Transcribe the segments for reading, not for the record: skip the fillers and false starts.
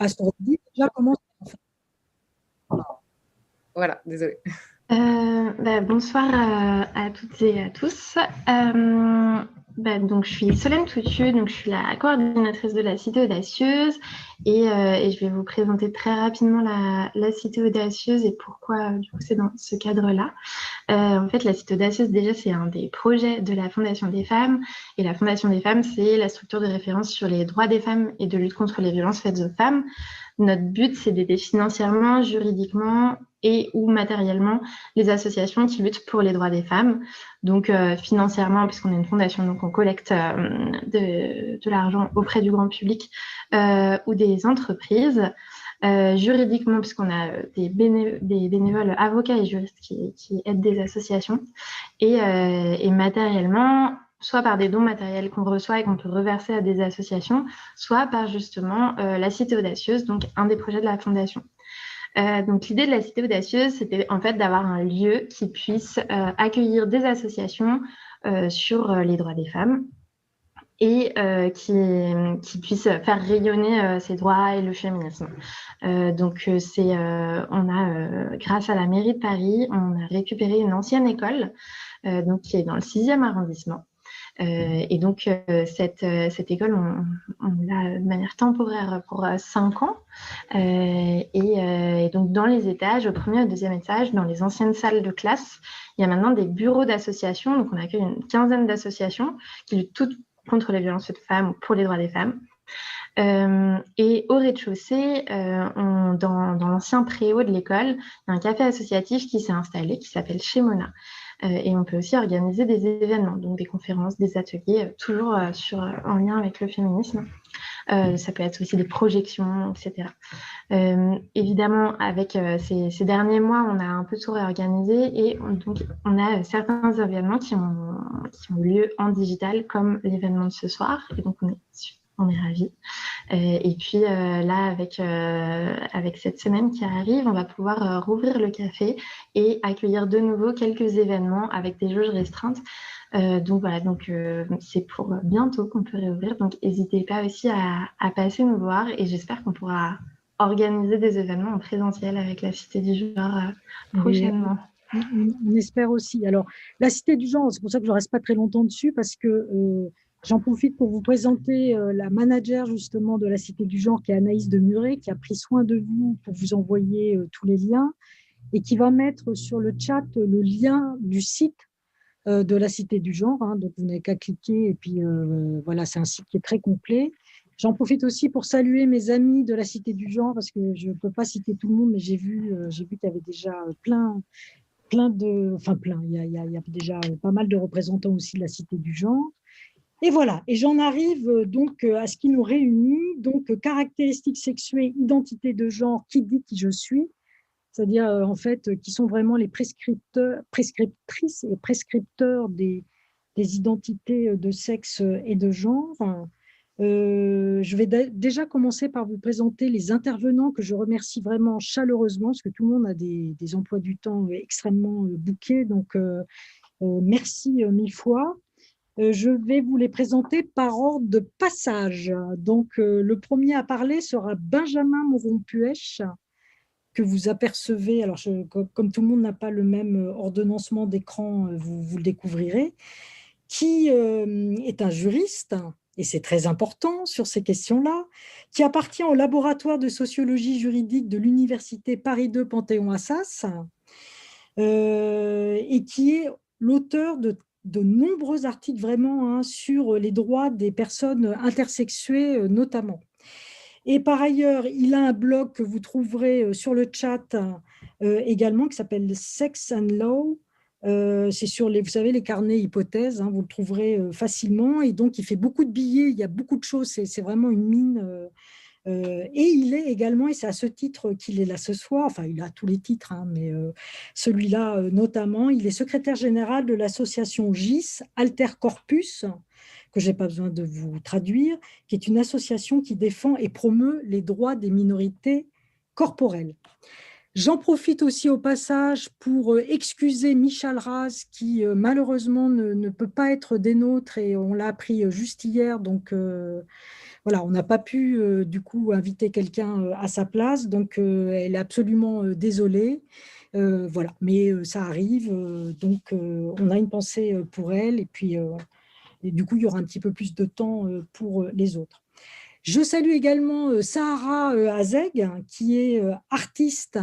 se redire déjà comment ça fait. Voilà, désolée. Bonsoir à toutes et à tous. Donc, je suis Solène Toutieux, donc je suis la coordinatrice de la Cité Audacieuse et je vais vous présenter très rapidement la Cité Audacieuse et pourquoi du coup c'est dans ce cadre-là. En fait, la Cité Audacieuse, déjà, c'est un des projets de la Fondation des femmes et la Fondation des femmes, c'est la structure de référence sur les droits des femmes et de lutte contre les violences faites aux femmes. Notre but, c'est d'aider financièrement, juridiquement et ou matériellement les associations qui luttent pour les droits des femmes. Donc financièrement, puisqu'on est une fondation, donc on collecte de l'argent auprès du grand public ou des entreprises. Juridiquement, puisqu'on a des bénévoles avocats et juristes qui aident des associations. Et matériellement, soit par des dons matériels qu'on reçoit et qu'on peut reverser à des associations, soit par justement la Cité Audacieuse, donc un des projets de la Fondation. Donc l'idée de la Cité Audacieuse, c'était en fait d'avoir un lieu qui puisse accueillir des associations sur les droits des femmes et qui puisse faire rayonner ces droits et le féminisme. Donc on a, grâce à la mairie de Paris, on a récupéré une ancienne école donc qui est dans le 6e arrondissement. Et donc, cette école, on l'a de manière temporaire pour 5 ans. Et donc, dans les étages, au premier et au deuxième étage, dans les anciennes salles de classe, il y a maintenant des bureaux d'associations. Donc, on accueille une quinzaine d'associations qui luttent toutes contre les violences faites aux femmes ou pour les droits des femmes. Et au rez-de-chaussée, dans l'ancien préau de l'école, il y a un café associatif qui s'est installé, qui s'appelle Chez Mona. Et on peut aussi organiser des événements, donc des conférences, des ateliers, toujours en lien avec le féminisme. Ça peut être aussi des projections, etc. Évidemment, avec ces derniers mois, on a un peu tout réorganisé et donc on a certains événements qui ont lieu en digital, comme l'événement de ce soir. Et donc, on est ravis. Et puis là, avec cette semaine qui arrive, on va pouvoir rouvrir le café et accueillir de nouveau quelques événements avec des jauges restreintes. Donc voilà, c'est pour bientôt qu'on peut réouvrir. Donc n'hésitez pas aussi à passer nous voir et j'espère qu'on pourra organiser des événements en présentiel avec la Cité du Genre prochainement. On espère aussi. Alors, la Cité du Genre, c'est pour ça que je ne reste pas très longtemps dessus parce que j'en profite pour vous présenter la manager justement de la Cité du Genre qui est Anaïs Demuret, qui a pris soin de vous pour vous envoyer tous les liens et qui va mettre sur le chat le lien du site de la Cité du Genre. Donc, vous n'avez qu'à cliquer et puis voilà, c'est un site qui est très complet. J'en profite aussi pour saluer mes amis de la Cité du Genre parce que je ne peux pas citer tout le monde, mais j'ai vu qu'il y avait déjà plein, il y a déjà pas mal de représentants aussi de la Cité du Genre. Et voilà, et j'en arrive donc à ce qui nous réunit, donc caractéristiques sexuées, identité de genre, qui dit qui je suis, c'est-à-dire en fait qui sont vraiment les prescriptrices et prescripteurs des identités de sexe et de genre. Je vais déjà commencer par vous présenter les intervenants que je remercie vraiment chaleureusement parce que tout le monde a des emplois du temps extrêmement bouqués, donc merci mille fois. Je vais vous les présenter par ordre de passage. Donc, le premier à parler sera Benjamin Moron-Puech, que vous apercevez. Alors, comme tout le monde n'a pas le même ordonnancement d'écran, vous le découvrirez, qui est un juriste, et c'est très important sur ces questions-là, qui appartient au laboratoire de sociologie juridique de l'Université Paris 2 Panthéon-Assas, et qui est l'auteur de nombreux articles vraiment sur les droits des personnes intersexuées notamment. Et par ailleurs, il a un blog que vous trouverez sur le chat également qui s'appelle Sex and Law. C'est sur vous savez, les carnets hypothèses, vous le trouverez facilement. Et donc, il fait beaucoup de billets, il y a beaucoup de choses, c'est vraiment une mine. Et il est également, et c'est à ce titre qu'il est là ce soir, enfin il a tous les titres, mais celui-là notamment, il est secrétaire général de l'association GIS, Alter Corpus, que je n'ai pas besoin de vous traduire, qui est une association qui défend et promeut les droits des minorités corporelles. J'en profite aussi au passage pour excuser Michal Raz qui malheureusement ne peut pas être des nôtres et on l'a appris juste hier, donc voilà, on n'a pas pu du coup inviter quelqu'un à sa place, donc elle est absolument désolée. Voilà, mais ça arrive, donc on a une pensée pour elle, et puis et du coup, il y aura un petit peu plus de temps pour les autres. Je salue également Sahara Azeg, qui est artiste,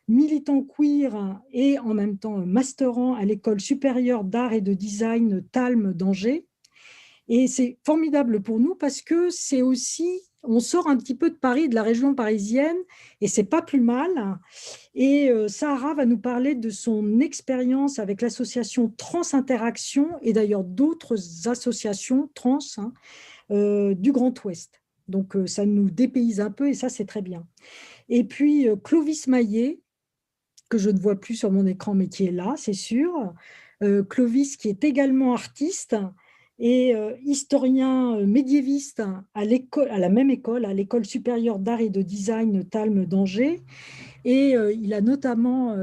militant queer et en même temps masterant à l'École supérieure d'art et de design Talm d'Angers. Et c'est formidable pour nous parce que c'est aussi, on sort un petit peu de Paris, de la région parisienne, et c'est pas plus mal. Et Sahara va nous parler de son expérience avec l'association Trans Interaction et d'ailleurs d'autres associations trans, hein, du Grand Ouest. Donc ça nous dépayse un peu et ça c'est très bien. Et puis Clovis Maillet, que je ne vois plus sur mon écran mais qui est là, c'est sûr. Clovis qui est également artiste et historien médiéviste à la même école, à l'École supérieure d'art et de design Talm d'Angers. Et il a notamment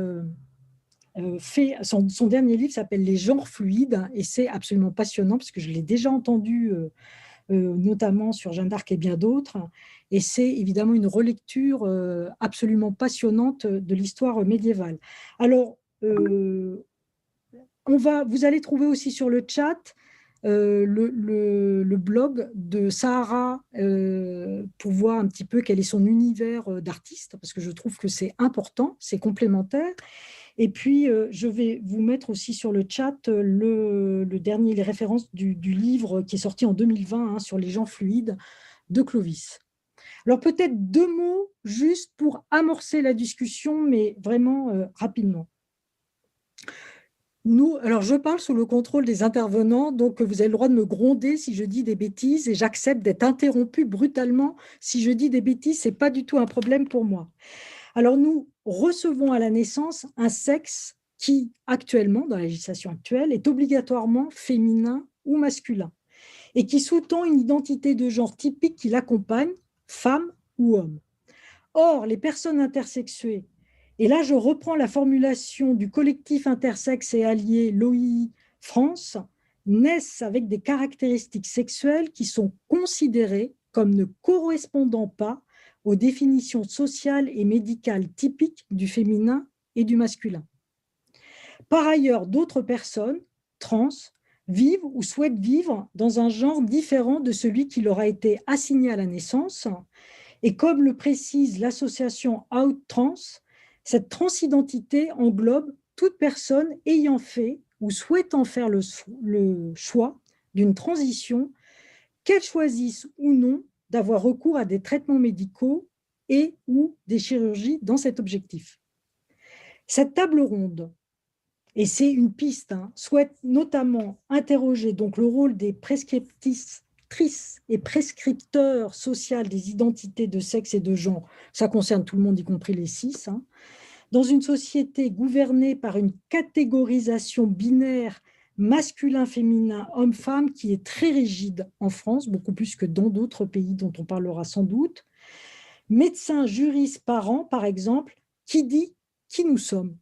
fait, son dernier livre s'appelle Les genres fluides et c'est absolument passionnant parce que je l'ai déjà entendu notamment sur Jeanne d'Arc et bien d'autres. Et c'est évidemment une relecture absolument passionnante de l'histoire médiévale. Alors, vous allez trouver aussi sur le chat le blog de Sahara pour voir un petit peu quel est son univers d'artiste, parce que je trouve que c'est important, c'est complémentaire. Et puis, je vais vous mettre aussi sur le chat les références du livre qui est sorti en 2020 hein, sur les gens fluides de Clovis. Alors, peut-être 2 mots juste pour amorcer la discussion, mais vraiment rapidement. Alors je parle sous le contrôle des intervenants, donc vous avez le droit de me gronder si je dis des bêtises et j'accepte d'être interrompu brutalement si je dis des bêtises, ce n'est pas du tout un problème pour moi. Alors, nous recevons à la naissance un sexe qui, actuellement, dans la législation actuelle, est obligatoirement féminin ou masculin et qui sous-tend une identité de genre typique qui l'accompagne, femme ou homme. Or, les personnes intersexuées, et là je reprends la formulation du collectif intersexe et allié l'OI France, naissent avec des caractéristiques sexuelles qui sont considérées comme ne correspondant pas aux définitions sociales et médicales typiques du féminin et du masculin. Par ailleurs, d'autres personnes trans vivent ou souhaitent vivre dans un genre différent de celui qui leur a été assigné à la naissance. Et comme le précise l'association OutTrans, cette transidentité englobe toute personne ayant fait ou souhaitant faire le choix d'une transition, qu'elle choisisse ou non d'avoir recours à des traitements médicaux et ou des chirurgies dans cet objectif. Cette table ronde, et c'est une piste, hein, souhaite notamment interroger donc le rôle des prescriptrices et prescripteurs sociaux des identités de sexe et de genre, ça concerne tout le monde, y compris les cis, hein, dans une société gouvernée par une catégorisation binaire masculin-féminin, homme-femme, qui est très rigide en France, beaucoup plus que dans d'autres pays dont on parlera sans doute. Médecins, juristes, parents, par exemple, qui dit qui nous sommes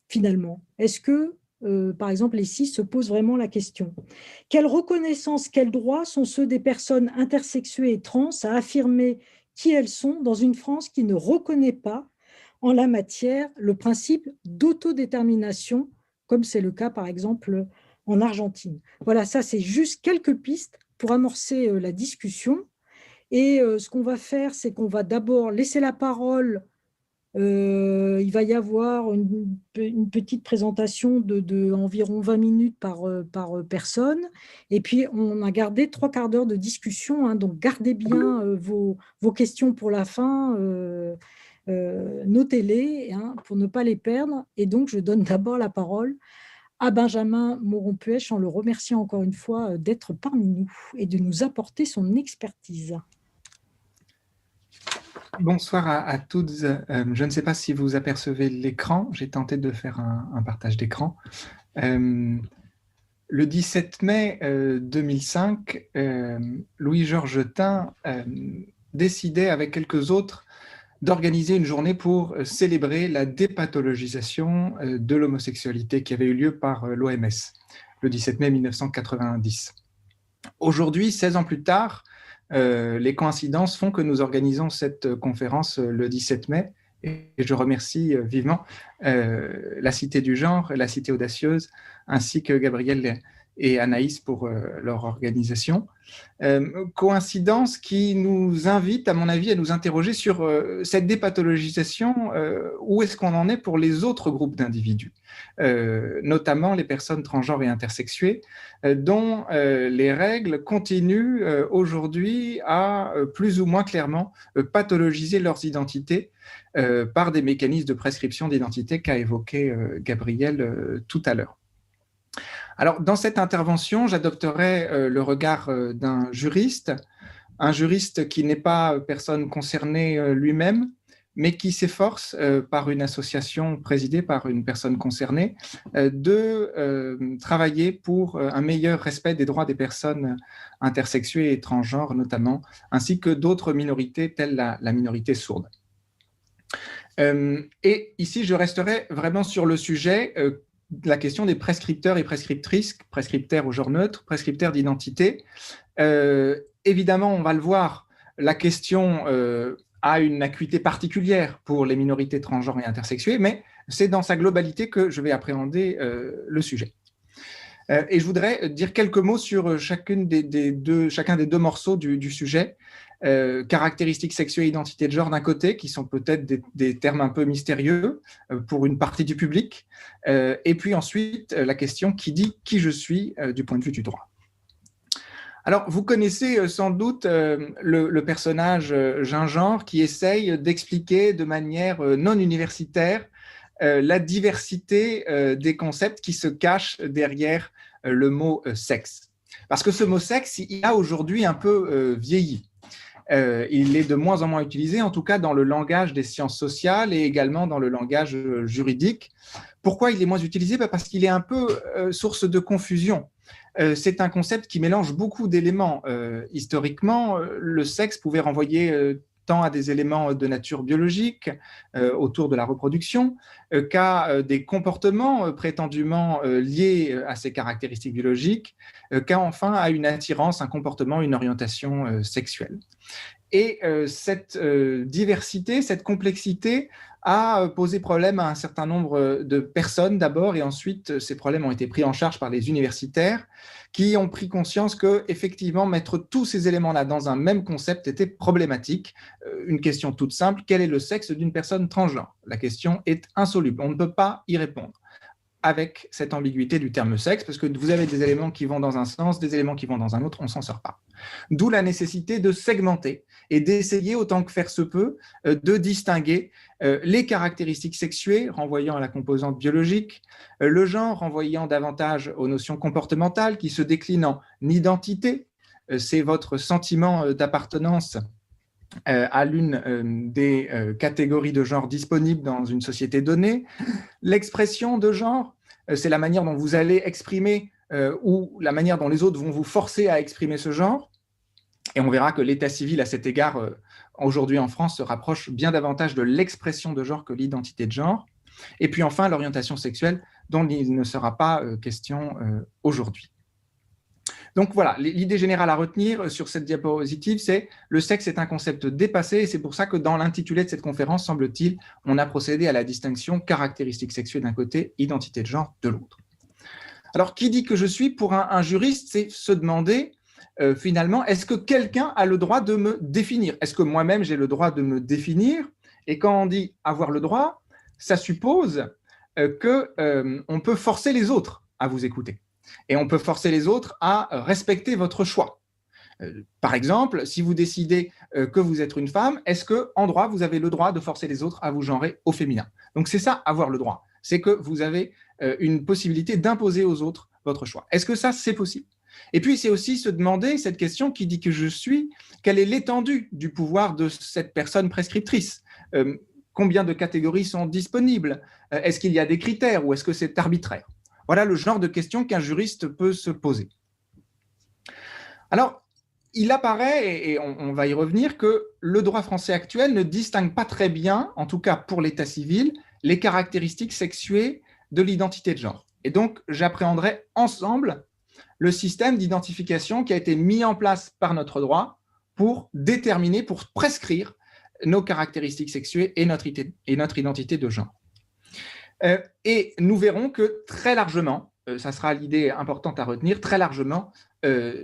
finalement? Est-ce que, par exemple, les cis se posent vraiment la question? Quelle reconnaissance, quels droits sont ceux des personnes intersexuées et trans à affirmer qui elles sont dans une France qui ne reconnaît pas en la matière le principe d'autodétermination, comme c'est le cas, par exemple, en Argentine? Voilà, ça, c'est juste quelques pistes pour amorcer la discussion. Et ce qu'on va faire, c'est qu'on va d'abord laisser la parole. Il va y avoir une petite présentation de environ 20 minutes par personne. Et puis, on a gardé 3/4 d'heure de discussion, hein, donc, gardez bien vos questions pour la fin. Notez-les hein, pour ne pas les perdre. Et donc, je donne d'abord la parole à Benjamin Moron-Puech en le remerciant encore une fois d'être parmi nous et de nous apporter son expertise. Bonsoir à toutes. Je ne sais pas si vous apercevez l'écran. J'ai tenté de faire un partage d'écran. Le 17 mai 2005, Louis-Georges Tin décidait avec quelques autres d'organiser une journée pour célébrer la dépathologisation de l'homosexualité qui avait eu lieu par l'OMS le 17 mai 1990. Aujourd'hui, 16 ans plus tard, les coïncidences font que nous organisons cette conférence le 17 mai. Et je remercie vivement la Cité du Genre, la Cité Audacieuse, ainsi que Gabriel et Anaïs pour leur organisation. Coïncidence qui nous invite, à mon avis, à nous interroger sur cette dépathologisation, où est-ce qu'on en est pour les autres groupes d'individus, notamment les personnes transgenres et intersexuées, dont les règles continuent aujourd'hui à plus ou moins clairement pathologiser leurs identités par des mécanismes de prescription d'identité qu'a évoqué Gabriel tout à l'heure. Alors, dans cette intervention, j'adopterai le regard d'un juriste, un juriste qui n'est pas personne concernée lui-même, mais qui s'efforce, par une association présidée par une personne concernée, de travailler pour un meilleur respect des droits des personnes intersexuées et transgenres notamment, ainsi que d'autres minorités telles la minorité sourde. Et ici, je resterai vraiment sur le sujet la question des prescripteurs et prescriptrices, prescripteurs au genre neutre, prescripteurs d'identité. Évidemment, on va le voir, la question a une acuité particulière pour les minorités transgenres et intersexuées, mais c'est dans sa globalité que je vais appréhender le sujet. Et je voudrais dire quelques mots sur chacun des deux morceaux du sujet. Caractéristiques sexuelles et identité de genre d'un côté, qui sont peut-être des termes un peu mystérieux pour une partie du public, et puis ensuite la question qui dit qui je suis du point de vue du droit. Alors, vous connaissez sans doute le personnage Gingendre qui essaye d'expliquer de manière non universitaire la diversité des concepts qui se cachent derrière le mot sexe. Parce que ce mot sexe, il a aujourd'hui un peu vieilli. Il est de moins en moins utilisé, en tout cas dans le langage des sciences sociales et également dans le langage juridique. Pourquoi il est moins utilisé ? Parce qu'il est un peu source de confusion. C'est un concept qui mélange beaucoup d'éléments. Historiquement, le sexe pouvait renvoyer tant à des éléments de nature biologique autour de la reproduction qu'à des comportements prétendument liés à ces caractéristiques biologiques, qu'à enfin à une attirance, un comportement, une orientation sexuelle. Et cette diversité, cette complexité a posé problème à un certain nombre de personnes d'abord, et ensuite ces problèmes ont été pris en charge par les universitaires qui ont pris conscience que effectivement mettre tous ces éléments-là dans un même concept était problématique. Une question toute simple, quel est le sexe d'une personne transgenre ? La question est insoluble, on ne peut pas y répondre avec cette ambiguïté du terme sexe, parce que vous avez des éléments qui vont dans un sens, des éléments qui vont dans un autre, on ne s'en sort pas. D'où la nécessité de segmenter et d'essayer, autant que faire se peut, de distinguer les caractéristiques sexuées, renvoyant à la composante biologique, le genre, renvoyant davantage aux notions comportementales, qui se déclinent en identité, c'est votre sentiment d'appartenance à l'une des catégories de genre disponibles dans une société donnée. L'expression de genre, c'est la manière dont vous allez exprimer ou la manière dont les autres vont vous forcer à exprimer ce genre. Et on verra que l'état civil, à cet égard, aujourd'hui en France, se rapproche bien davantage de l'expression de genre que l'identité de genre. Et puis enfin, l'orientation sexuelle, dont il ne sera pas question aujourd'hui. Donc voilà, l'idée générale à retenir sur cette diapositive, c'est le sexe est un concept dépassé, et c'est pour ça que dans l'intitulé de cette conférence, semble-t-il, on a procédé à la distinction caractéristiques sexuelles d'un côté, identité de genre de l'autre. Alors, qui dit que je suis pour un juriste, c'est se demander finalement, est-ce que quelqu'un a le droit de me définir ? Est-ce que moi-même j'ai le droit de me définir ? Et quand on dit avoir le droit, ça suppose qu'on peut forcer les autres à vous écouter. Et on peut forcer les autres à respecter votre choix. Par exemple, si vous décidez que vous êtes une femme, est-ce qu'en droit, vous avez le droit de forcer les autres à vous genrer au féminin ? Donc c'est ça, avoir le droit. C'est que vous avez une possibilité d'imposer aux autres votre choix. Est-ce que ça, c'est possible ? Et puis, c'est aussi se demander cette question qui dit que je suis, quelle est l'étendue du pouvoir de cette personne prescriptrice ? Combien de catégories sont disponibles ? Est-ce qu'il y a des critères ou est-ce que c'est arbitraire ? Voilà le genre de questions qu'un juriste peut se poser. Alors, il apparaît, et on va y revenir, que le droit français actuel ne distingue pas très bien, en tout cas pour l'état civil, les caractéristiques sexuées de l'identité de genre. Et donc, j'appréhenderai ensemble le système d'identification qui a été mis en place par notre droit pour déterminer, pour prescrire nos caractéristiques sexuées et notre identité de genre. Et nous verrons que très largement, ça sera l'idée importante à retenir, très largement,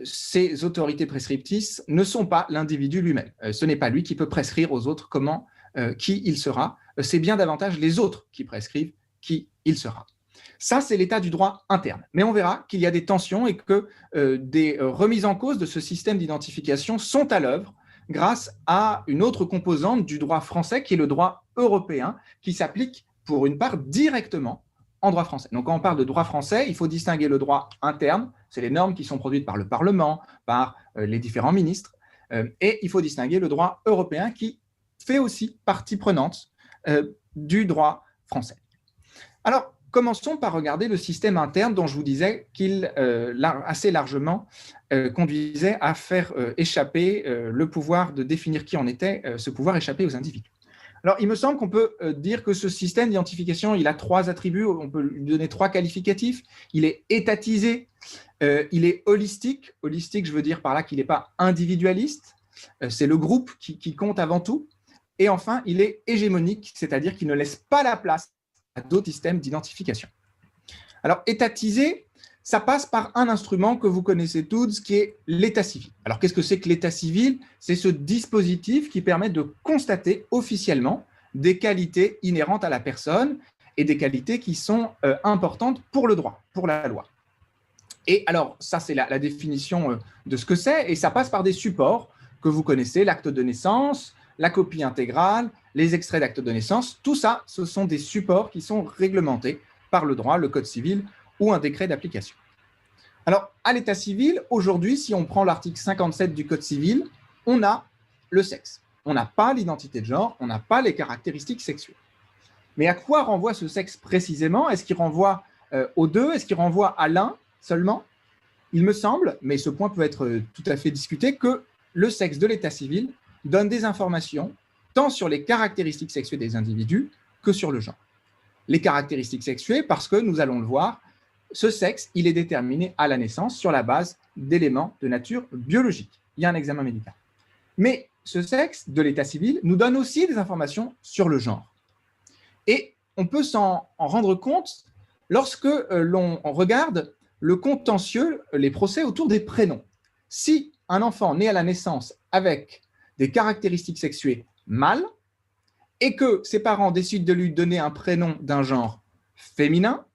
ces autorités prescriptrices ne sont pas l'individu lui-même. Ce n'est pas lui qui peut prescrire aux autres qui il sera. C'est bien davantage les autres qui prescrivent qui il sera. Ça, c'est l'état du droit interne. Mais on verra qu'il y a des tensions et que des remises en cause de ce système d'identification sont à l'œuvre grâce à une autre composante du droit français qui est le droit européen, qui s'applique pour une part directement en droit français. Donc, quand on parle de droit français, il faut distinguer le droit interne, c'est les normes qui sont produites par le Parlement, par les différents ministres, et il faut distinguer le droit européen qui fait aussi partie prenante du droit français. Alors, commençons par regarder le système interne dont je vous disais qu'il assez largement conduisait à faire échapper le pouvoir de définir qui on était, ce pouvoir échappé aux individus. Alors, il me semble qu'on peut dire que ce système d'identification, il a 3 attributs, on peut lui donner 3 qualificatifs. Il est étatisé, il est holistique. Holistique, je veux dire par là qu'il n'est pas individualiste, c'est le groupe qui compte avant tout. Et enfin, il est hégémonique, c'est-à-dire qu'il ne laisse pas la place à d'autres systèmes d'identification. Alors, étatisé, ça passe par un instrument que vous connaissez tous, qui est l'état civil. Alors, qu'est-ce que c'est que l'état civil? C'est ce dispositif qui permet de constater officiellement des qualités inhérentes à la personne et des qualités qui sont importantes pour le droit, pour la loi. Et alors, ça, c'est la définition de ce que c'est, et ça passe par des supports que vous connaissez, l'acte de naissance, la copie intégrale, les extraits d'acte de naissance. Tout ça, ce sont des supports qui sont réglementés par le droit, le code civil ou un décret d'application. Alors, à l'état civil, aujourd'hui, si on prend l'article 57 du code civil, on a le sexe. On n'a pas l'identité de genre, on n'a pas les caractéristiques sexuelles. Mais à quoi renvoie ce sexe précisément? Est-ce qu'il renvoie aux deux? Est-ce qu'il renvoie à l'un seulement? Il me semble, mais ce point peut être tout à fait discuté, que le sexe de l'état civil donne des informations tant sur les caractéristiques sexuées des individus que sur le genre. Les caractéristiques sexuées, parce que nous allons le voir, ce sexe, il est déterminé à la naissance sur la base d'éléments de nature biologique. Il y a un examen médical. Mais ce sexe de l'état civil nous donne aussi des informations sur le genre. Et on peut s'en rendre compte lorsque l'on regarde le contentieux, les procès autour des prénoms. Si un enfant naît à la naissance avec des caractéristiques sexuées mâles et que ses parents décident de lui donner un prénom d'un genre féminin,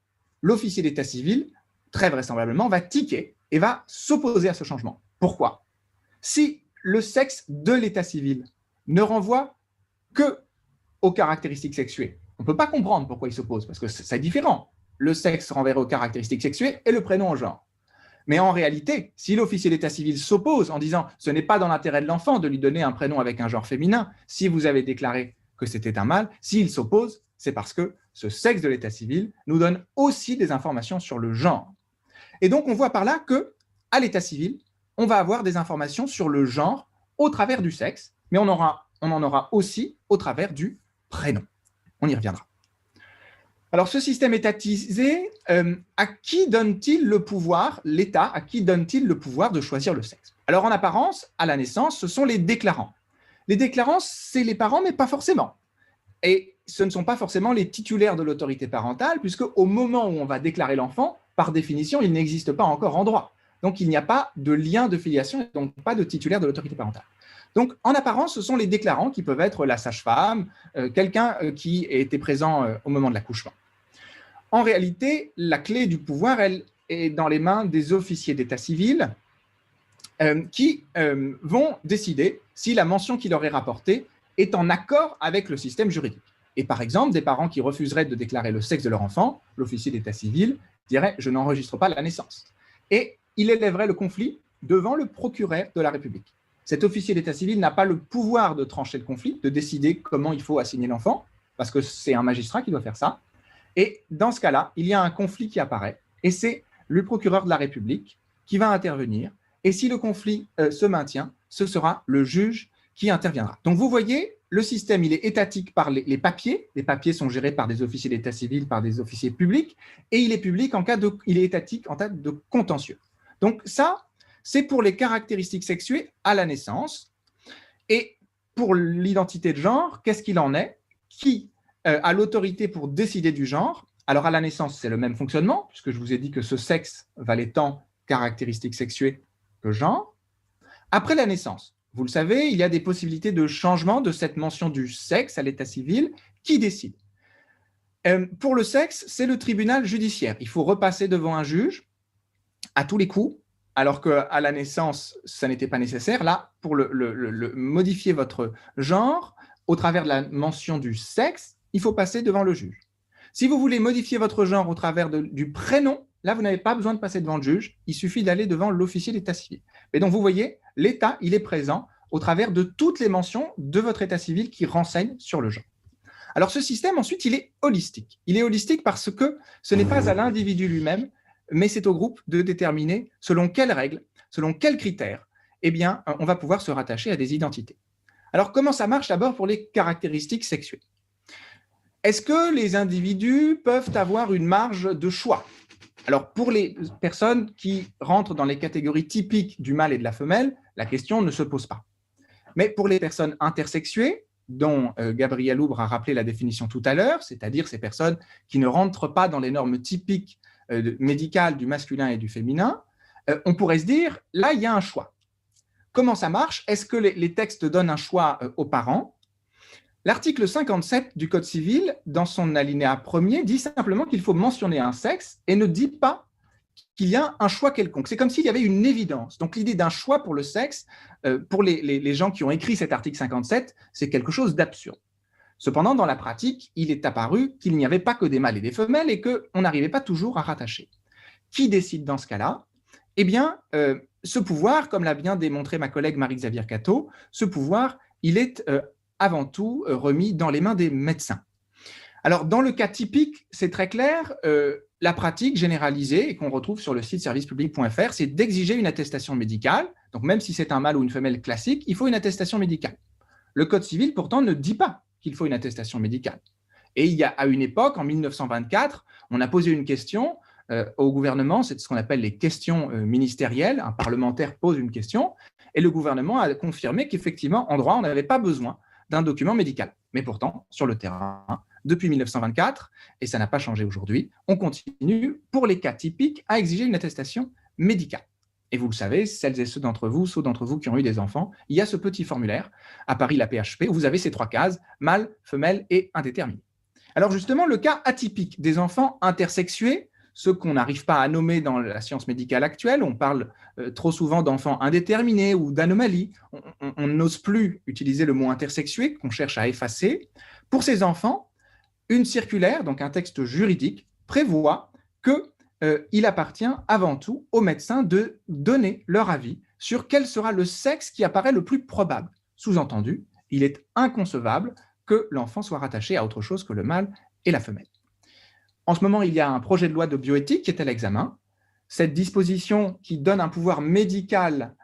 l'officier d'état civil, très vraisemblablement, va tiquer et va s'opposer à ce changement. Pourquoi? Si le sexe de l'état civil ne renvoie que aux caractéristiques sexuées, on ne peut pas comprendre pourquoi il s'oppose, parce que c'est différent. Le sexe renverrait aux caractéristiques sexuées et le prénom au genre. Mais en réalité, si l'officier d'état civil s'oppose en disant « ce n'est pas dans l'intérêt de l'enfant de lui donner un prénom avec un genre féminin, si vous avez déclaré que c'était un mâle », s'il s'oppose, c'est parce que ce sexe de l'état civil nous donne aussi des informations sur le genre. Et donc, on voit par là qu'à l'état civil, on va avoir des informations sur le genre au travers du sexe, mais on en aura aussi au travers du prénom. On y reviendra. Alors, ce système étatisé, à qui donne-t-il le pouvoir, l'État, à qui donne-t-il le pouvoir de choisir le sexe? Alors, en apparence, à la naissance, ce sont les déclarants. Les déclarants, c'est les parents, mais pas forcément. Et ce ne sont pas forcément les titulaires de l'autorité parentale, puisque au moment où on va déclarer l'enfant, par définition, il n'existe pas encore en droit. Donc, il n'y a pas de lien de filiation et donc pas de titulaire de l'autorité parentale. Donc, en apparence, ce sont les déclarants qui peuvent être la sage-femme, quelqu'un qui était présent au moment de l'accouchement. En réalité, la clé du pouvoir, elle, est dans les mains des officiers d'état civil qui vont décider si la mention qui leur est rapportée est en accord avec le système juridique. Et par exemple, des parents qui refuseraient de déclarer le sexe de leur enfant, l'officier d'état civil dirait « je n'enregistre pas la naissance ». Et il élèverait le conflit devant le procureur de la République. Cet officier d'état civil n'a pas le pouvoir de trancher le conflit, de décider comment il faut assigner l'enfant, parce que c'est un magistrat qui doit faire ça. Et dans ce cas-là, il y a un conflit qui apparaît, et c'est le procureur de la République qui va intervenir. Et si le conflit se maintient, ce sera le juge qui interviendra. Donc vous voyez, le système, il est étatique par les papiers. Les papiers sont gérés par des officiers d'état civil, par des officiers publics, et il est public il est étatique en cas de contentieux. Donc ça, c'est pour les caractéristiques sexuées à la naissance. Et pour l'identité de genre, qu'est-ce qu'il en est? Qui a l'autorité pour décider du genre? Alors, à la naissance, c'est le même fonctionnement, puisque je vous ai dit que ce sexe valait tant caractéristiques sexuées que genre. Après la naissance, vous le savez, il y a des possibilités de changement de cette mention du sexe à l'état civil. Qui décide? Pour le sexe, c'est le tribunal judiciaire. Il faut repasser devant un juge à tous les coups, alors qu'à la naissance, ça n'était pas nécessaire. Là, pour modifier votre genre, au travers de la mention du sexe, il faut passer devant le juge. Si vous voulez modifier votre genre au travers du prénom, là, vous n'avez pas besoin de passer devant le juge, il suffit d'aller devant l'officier d'état civil. Et donc, vous voyez, l'État, il est présent au travers de toutes les mentions de votre état civil qui renseignent sur le genre. Alors, ce système, ensuite, il est holistique. Il est holistique parce que ce n'est pas à l'individu lui-même, mais c'est au groupe de déterminer selon quelles règles, selon quels critères, eh bien, on va pouvoir se rattacher à des identités. Alors, comment ça marche d'abord pour les caractéristiques sexuées? Est-ce que les individus peuvent avoir une marge de choix? Alors, pour les personnes qui rentrent dans les catégories typiques du mâle et de la femelle, la question ne se pose pas. Mais pour les personnes intersexuées, dont Gabriel Oubre a rappelé la définition tout à l'heure, c'est-à-dire ces personnes qui ne rentrent pas dans les normes typiques médicales du masculin et du féminin, on pourrait se dire, là, il y a un choix. Comment ça marche? Est-ce que les textes donnent un choix aux parents? L'article 57 du Code civil, dans son alinéa premier, dit simplement qu'il faut mentionner un sexe et ne dit pas qu'il y a un choix quelconque. C'est comme s'il y avait une évidence. Donc l'idée d'un choix pour le sexe, pour les gens qui ont écrit cet article 57, c'est quelque chose d'absurde. Cependant, dans la pratique, il est apparu qu'il n'y avait pas que des mâles et des femelles et qu'on n'arrivait pas toujours à rattacher. Qui décide dans ce cas-là? Eh bien, ce pouvoir, comme l'a bien démontré ma collègue Marie-Xavière Cateau, ce pouvoir, il est avant tout remis dans les mains des médecins. Alors, dans le cas typique, c'est très clair, la pratique généralisée, et qu'on retrouve sur le site servicepublic.fr, c'est d'exiger une attestation médicale. Donc, même si c'est un mâle ou une femelle classique, il faut une attestation médicale. Le Code civil, pourtant, ne dit pas qu'il faut une attestation médicale. Et il y a, à une époque, en 1924, on a posé une question au gouvernement, c'est ce qu'on appelle les questions ministérielles. Un parlementaire pose une question, et le gouvernement a confirmé qu'effectivement, en droit, on n'avait pas besoin d'un document médical. Mais pourtant, sur le terrain, depuis 1924, et ça n'a pas changé aujourd'hui, on continue, pour les cas typiques, à exiger une attestation médicale. Et vous le savez, celles et ceux d'entre vous qui ont eu des enfants, il y a ce petit formulaire, à Paris, la PHP, où vous avez ces 3 cases, mâle, femelle et indéterminé. Alors justement, le cas atypique des enfants intersexués, ceux qu'on n'arrive pas à nommer dans la science médicale actuelle, on parle trop souvent d'enfants indéterminés ou d'anomalies, on n'ose plus utiliser le mot intersexué, qu'on cherche à effacer. Pour ces enfants, une circulaire, donc un texte juridique, prévoit qu'il appartient avant tout aux médecins de donner leur avis sur quel sera le sexe qui apparaît le plus probable. Sous-entendu, il est inconcevable que l'enfant soit rattaché à autre chose que le mâle et la femelle. En ce moment, il y a un projet de loi de bioéthique qui est à l'examen. Cette disposition qui donne un pouvoir médical,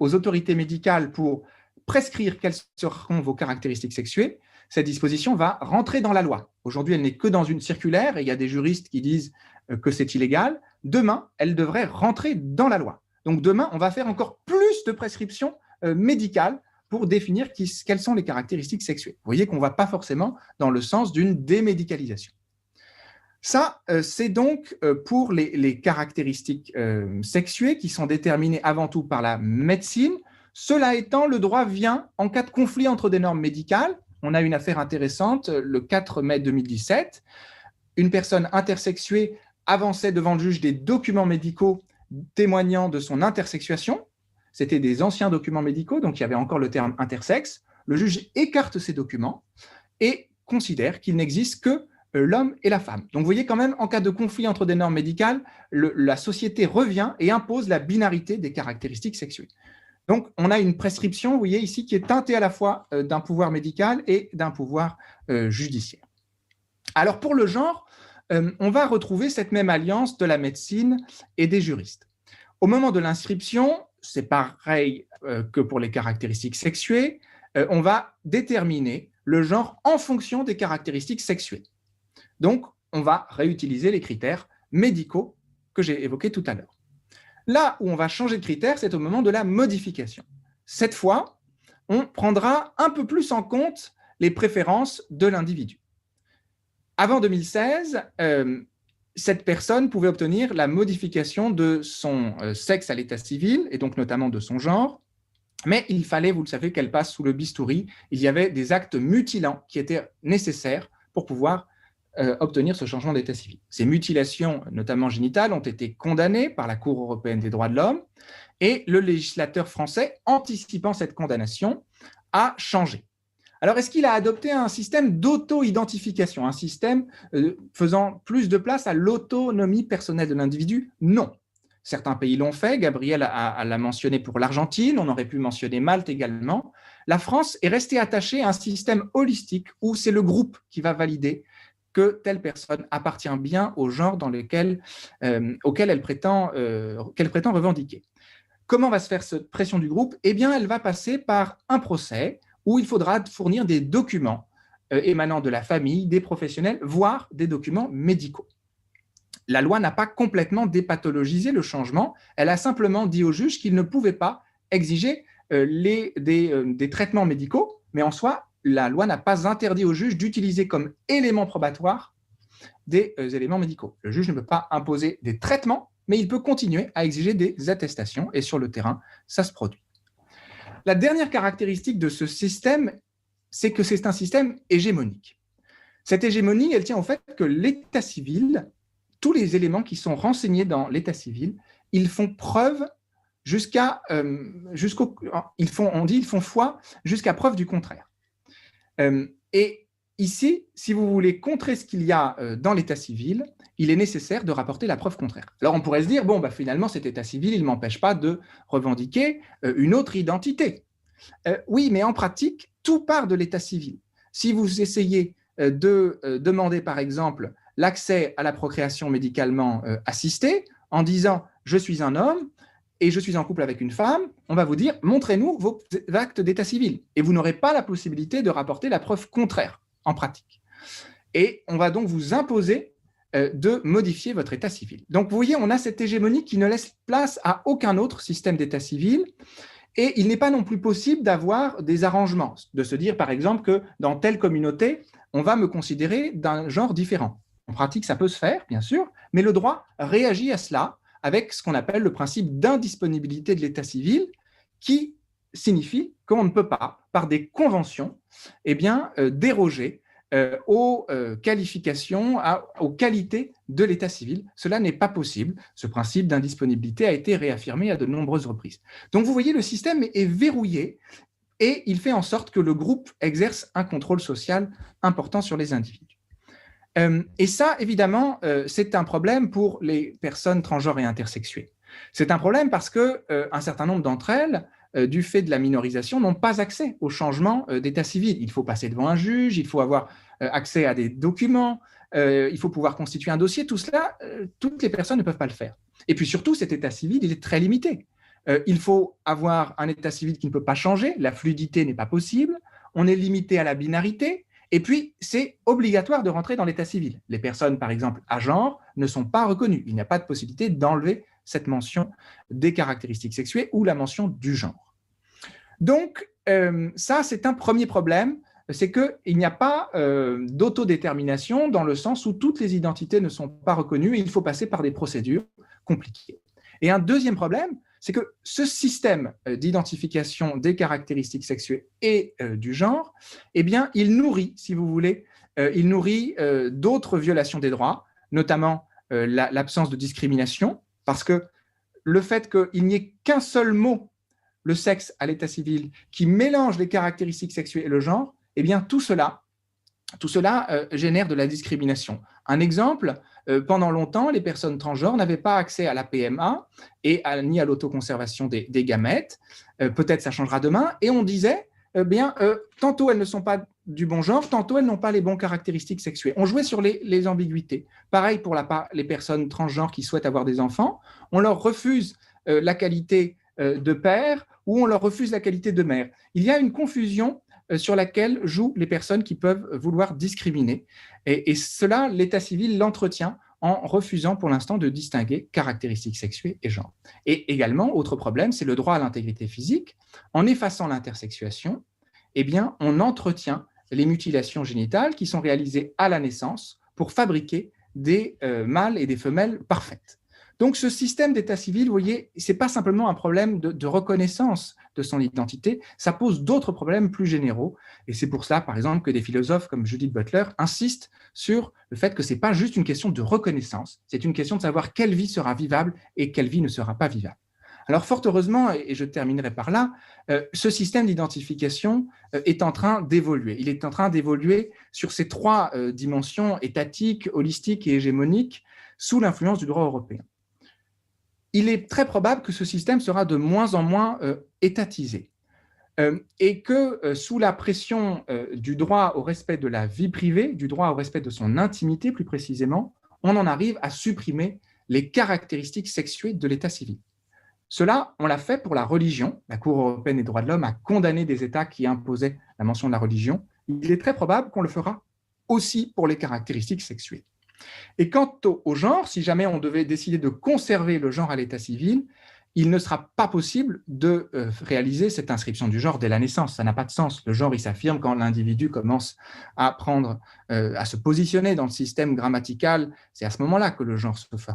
aux autorités médicales pour prescrire quelles seront vos caractéristiques sexuées, cette disposition va rentrer dans la loi. Aujourd'hui, elle n'est que dans une circulaire et il y a des juristes qui disent que c'est illégal. Demain, elle devrait rentrer dans la loi. Donc demain, on va faire encore plus de prescriptions médicales pour définir quelles sont les caractéristiques sexuées. Vous voyez qu'on ne va pas forcément dans le sens d'une démédicalisation. Ça, c'est donc pour les caractéristiques sexuées qui sont déterminées avant tout par la médecine. Cela étant, le droit vient en cas de conflit entre des normes médicales. On a une affaire intéressante, le 4 mai 2017. Une personne intersexuée avançait devant le juge des documents médicaux témoignant de son intersexuation. C'était des anciens documents médicaux, donc il y avait encore le terme intersexe. Le juge écarte ces documents et considère qu'il n'existe que l'homme et la femme. Donc vous voyez quand même, en cas de conflit entre des normes médicales, la société revient et impose la binarité des caractéristiques sexuées. Donc on a une prescription, vous voyez ici, qui est teintée à la fois d'un pouvoir médical et d'un pouvoir judiciaire. Alors pour le genre, on va retrouver cette même alliance de la médecine et des juristes. Au moment de l'inscription, c'est pareil que pour les caractéristiques sexuées, on va déterminer le genre en fonction des caractéristiques sexuées. Donc, on va réutiliser les critères médicaux que j'ai évoqués tout à l'heure. Là où on va changer de critère, c'est au moment de la modification. cette fois, on prendra un peu plus en compte les préférences de l'individu. Avant 2016, cette personne pouvait obtenir la modification de son sexe à l'état civil, et donc notamment de son genre, mais il fallait, vous le savez, qu'elle passe sous le bistouri. Il y avait des actes mutilants qui étaient nécessaires pour pouvoir obtenir ce changement d'état civil. Ces mutilations, notamment génitales, ont été condamnées par la Cour européenne des droits de l'homme, et le législateur français, anticipant cette condamnation, a changé. Alors, est-ce qu'il a adopté un système d'auto-identification, un système faisant plus de place à l'autonomie personnelle de l'individu? Non. Certains pays l'ont fait, Gabriel l'a mentionné pour l'Argentine, on aurait pu mentionner Malte également. La France est restée attachée à un système holistique où c'est le groupe qui va valider que telle personne appartient bien au genre auquel qu'elle prétend revendiquer. Comment va se faire cette pression du groupe? Eh bien, elle va passer par un procès où il faudra fournir des documents émanant de la famille, des professionnels, voire des documents médicaux. La loi n'a pas complètement dépathologisé le changement, elle a simplement dit au juge qu'il ne pouvait pas exiger des traitements médicaux, mais en soi, la loi n'a pas interdit au juge d'utiliser comme élément probatoire des éléments médicaux. Le juge ne peut pas imposer des traitements, mais il peut continuer à exiger des attestations, et sur le terrain, ça se produit. La dernière caractéristique de ce système, c'est que c'est un système hégémonique. Cette hégémonie, elle tient au fait que l'état civil, tous les éléments qui sont renseignés dans l'état civil, ils font preuve ils font foi jusqu'à preuve du contraire. Et ici, si vous voulez contrer ce qu'il y a dans l'état civil, il est nécessaire de rapporter la preuve contraire. Alors on pourrait se dire, finalement, cet état civil, il ne m'empêche pas de revendiquer une autre identité. Oui, mais en pratique, tout part de l'état civil. Si vous essayez de demander, par exemple, l'accès à la procréation médicalement assistée, en disant « je suis un homme et je suis en couple avec une femme », on va vous dire « montrez-nous vos actes d'état civil ». Et vous n'aurez pas la possibilité de rapporter la preuve contraire en pratique. Et on va donc vous imposer de modifier votre état civil. Donc vous voyez, on a cette hégémonie qui ne laisse place à aucun autre système d'état civil. Et il n'est pas non plus possible d'avoir des arrangements, de se dire par exemple que dans telle communauté, on va me considérer d'un genre différent. En pratique, ça peut se faire, bien sûr, mais le droit réagit à cela avec ce qu'on appelle le principe d'indisponibilité de l'état civil, qui signifie qu'on ne peut pas, par des conventions, déroger aux qualifications, aux qualités de l'état civil. Cela n'est pas possible. Ce principe d'indisponibilité a été réaffirmé à de nombreuses reprises. Donc vous voyez, le système est verrouillé et il fait en sorte que le groupe exerce un contrôle social important sur les individus. Et ça, évidemment, c'est un problème pour les personnes transgenres et intersexuées. C'est un problème parce qu'un certain nombre d'entre elles, du fait de la minorisation, n'ont pas accès au changement d'état civil. Il faut passer devant un juge, il faut avoir accès à des documents, il faut pouvoir constituer un dossier. Tout cela, toutes les personnes ne peuvent pas le faire. Et puis surtout, cet état civil, il est très limité. Il faut avoir un état civil qui ne peut pas changer, la fluidité n'est pas possible, on est limité à la binarité, et puis c'est obligatoire de rentrer dans l'état civil. Les personnes, par exemple, à genre, ne sont pas reconnues. Il n'y a pas de possibilité d'enlever cette mention des caractéristiques sexuées ou la mention du genre. Donc, ça, c'est un premier problème, c'est qu'il n'y a pas d'autodétermination dans le sens où toutes les identités ne sont pas reconnues et il faut passer par des procédures compliquées. Et un deuxième problème, c'est que ce système d'identification des caractéristiques sexuées et du genre, il nourrit, si vous voulez, d'autres violations des droits, notamment l'absence de discrimination, parce que le fait qu'il n'y ait qu'un seul mot, le sexe à l'état civil, qui mélange les caractéristiques sexuées et le genre, tout cela génère de la discrimination. Un exemple, pendant longtemps, les personnes transgenres n'avaient pas accès à la PMA ni à l'autoconservation des gamètes. Peut-être ça changera demain. Et on disait, tantôt elles ne sont pas du bon genre, tantôt elles n'ont pas les bonnes caractéristiques sexuées. On jouait sur les ambiguïtés. Pareil pour les personnes transgenres qui souhaitent avoir des enfants. On leur refuse la qualité de père ou on leur refuse la qualité de mère. Il y a une confusion sur laquelle jouent les personnes qui peuvent vouloir discriminer. Et cela, l'état civil l'entretient en refusant pour l'instant de distinguer caractéristiques sexuées et genre. Et également, autre problème, c'est le droit à l'intégrité physique. En effaçant l'intersexuation, eh bien, on entretient les mutilations génitales qui sont réalisées à la naissance pour fabriquer des mâles et des femelles parfaites. Donc, ce système d'état civil, vous voyez, ce n'est pas simplement un problème de reconnaissance de son identité, ça pose d'autres problèmes plus généraux. Et c'est pour cela, par exemple, que des philosophes comme Judith Butler insistent sur le fait que ce n'est pas juste une question de reconnaissance, c'est une question de savoir quelle vie sera vivable et quelle vie ne sera pas vivable. Alors, fort heureusement, et je terminerai par là, ce système d'identification est en train d'évoluer. Il est en train d'évoluer sur ces trois dimensions étatiques, holistiques et hégémoniques sous l'influence du droit européen. Il est très probable que ce système sera de moins en moins étatisé et que sous la pression du droit au respect de la vie privée, du droit au respect de son intimité plus précisément, on en arrive à supprimer les caractéristiques sexuées de l'état civil. Cela, on l'a fait pour la religion. La Cour européenne des droits de l'homme a condamné des États qui imposaient la mention de la religion. Il est très probable qu'on le fera aussi pour les caractéristiques sexuées. Et quant au genre, si jamais on devait décider de conserver le genre à l'état civil, il ne sera pas possible de réaliser cette inscription du genre dès la naissance. Ça n'a pas de sens. Le genre, il s'affirme quand l'individu commence à à se positionner dans le système grammatical. C'est à ce moment-là que le genre se fait.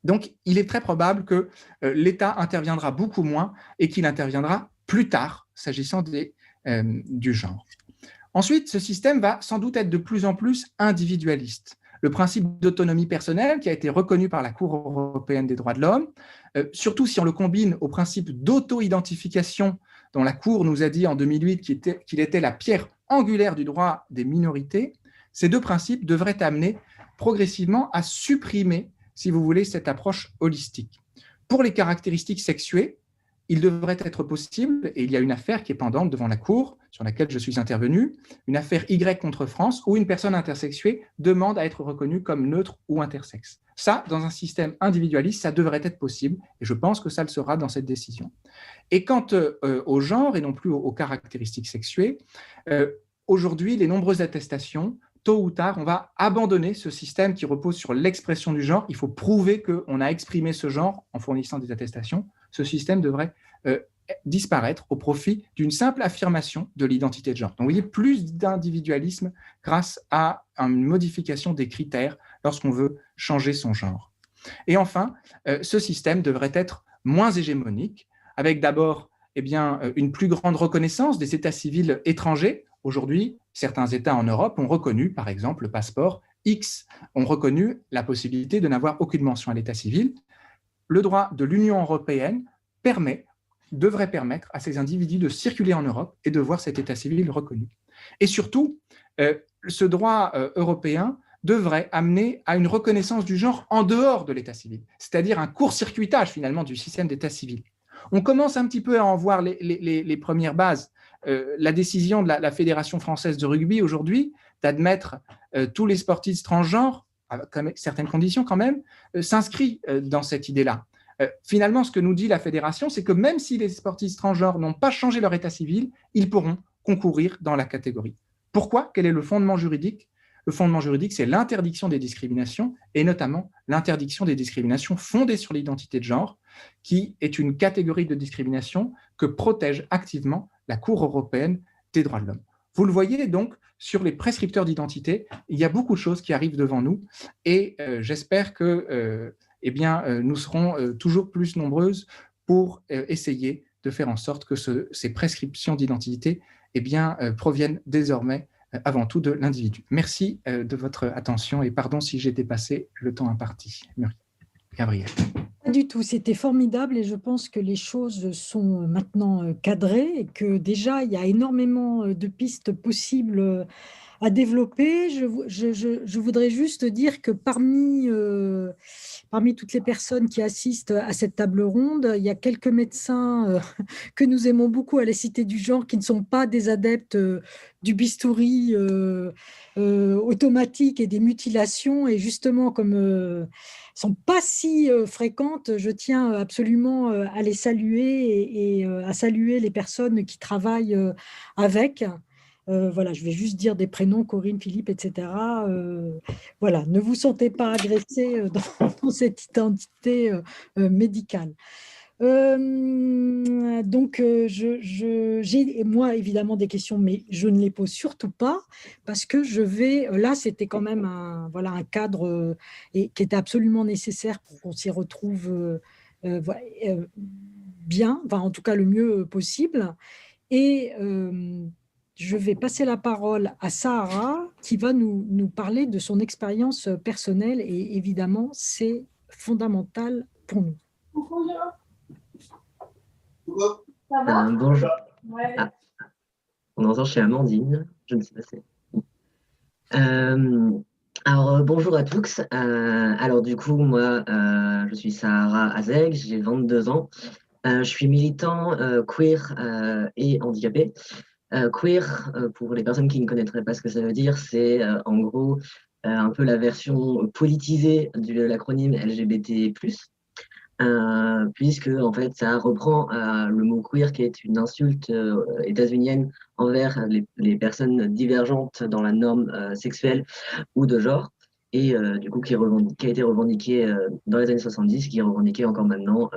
Donc, il est très probable que l'État interviendra beaucoup moins et qu'il interviendra plus tard, s'agissant du genre. Ensuite, ce système va sans doute être de plus en plus individualiste. Le principe d'autonomie personnelle qui a été reconnu par la Cour européenne des droits de l'homme, surtout si on le combine au principe d'auto-identification dont la Cour nous a dit en 2008 qu'il était la pierre angulaire du droit des minorités, ces deux principes devraient amener progressivement à supprimer, si vous voulez, cette approche holistique. Pour les caractéristiques sexuées, il devrait être possible, et il y a une affaire qui est pendante devant la Cour, sur laquelle je suis intervenu, une affaire Y contre France, où une personne intersexuée demande à être reconnue comme neutre ou intersexe. Ça, dans un système individualiste, ça devrait être possible, et je pense que ça le sera dans cette décision. Et quant au genre, et non plus aux caractéristiques sexuées, aujourd'hui, les nombreuses attestations, tôt ou tard, on va abandonner ce système qui repose sur l'expression du genre. Il faut prouver qu'on a exprimé ce genre en fournissant des attestations. Ce système devrait disparaître au profit d'une simple affirmation de l'identité de genre. Donc, vous voyez, plus d'individualisme grâce à une modification des critères lorsqu'on veut changer son genre. Et enfin, ce système devrait être moins hégémonique, avec d'abord une plus grande reconnaissance des états civils étrangers. Aujourd'hui, certains États en Europe ont reconnu, par exemple, le passeport X, ont reconnu la possibilité de n'avoir aucune mention à l'état civil. Le droit de l'Union européenne devrait permettre à ces individus de circuler en Europe et de voir cet état civil reconnu. Et surtout, ce droit européen devrait amener à une reconnaissance du genre en dehors de l'état civil, c'est-à-dire un court-circuitage finalement du système d'état civil. On commence un petit peu à en voir les premières bases. La décision de la Fédération française de rugby aujourd'hui d'admettre tous les sportifs transgenres, avec certaines conditions quand même, s'inscrit dans cette idée-là. Finalement, ce que nous dit la Fédération, c'est que même si les sportifs transgenres n'ont pas changé leur état civil, ils pourront concourir dans la catégorie. Pourquoi ? Quel est le fondement juridique ? Le fondement juridique, c'est l'interdiction des discriminations, et notamment l'interdiction des discriminations fondées sur l'identité de genre, qui est une catégorie de discrimination que protège activement la Cour européenne des droits de l'homme. Vous le voyez donc, sur les prescripteurs d'identité, il y a beaucoup de choses qui arrivent devant nous, et j'espère que nous serons toujours plus nombreuses pour essayer de faire en sorte que ces prescriptions d'identité proviennent désormais avant tout de l'individu. Merci de votre attention et pardon si j'ai dépassé le temps imparti. Gabrielle. Pas du tout, c'était formidable et je pense que les choses sont maintenant cadrées et que déjà il y a énormément de pistes possibles à développer. Je voudrais juste dire que parmi toutes les personnes qui assistent à cette table ronde, il y a quelques médecins que nous aimons beaucoup à la Cité du Genre qui ne sont pas des adeptes du bistouri automatique et des mutilations. Et justement, comme ne sont pas si fréquentes, je tiens absolument à les saluer et à saluer les personnes qui travaillent avec. Voilà, je vais juste dire des prénoms, Corinne, Philippe, etc. Voilà, ne vous sentez pas agressé dans cette identité médicale. Donc, j'ai moi évidemment des questions, mais je ne les pose surtout pas parce que je vais. Là, c'était quand même voilà, un cadre et, qui était absolument nécessaire pour qu'on s'y retrouve voilà, bien, enfin, en tout cas le mieux possible. Et je vais passer la parole à Sahara qui va nous parler de son expérience personnelle et évidemment, c'est fondamental pour nous. Ça va? Bonjour. Ouais. Ah, on entend chez Amandine. Je ne sais pas si. Alors, bonjour à tous. Alors, du coup, moi, je suis Sahara Azeg, j'ai 22 ans. Je suis militant queer et handicapé. Queer, pour les personnes qui ne connaîtraient pas ce que ça veut dire, c'est en gros un peu la version politisée de l'acronyme LGBT+. Puisque en fait ça reprend le mot queer qui est une insulte états-unienne envers les personnes divergentes dans la norme sexuelle ou de genre et du coup qui a été revendiqué dans les années 70, qui est revendiqué encore maintenant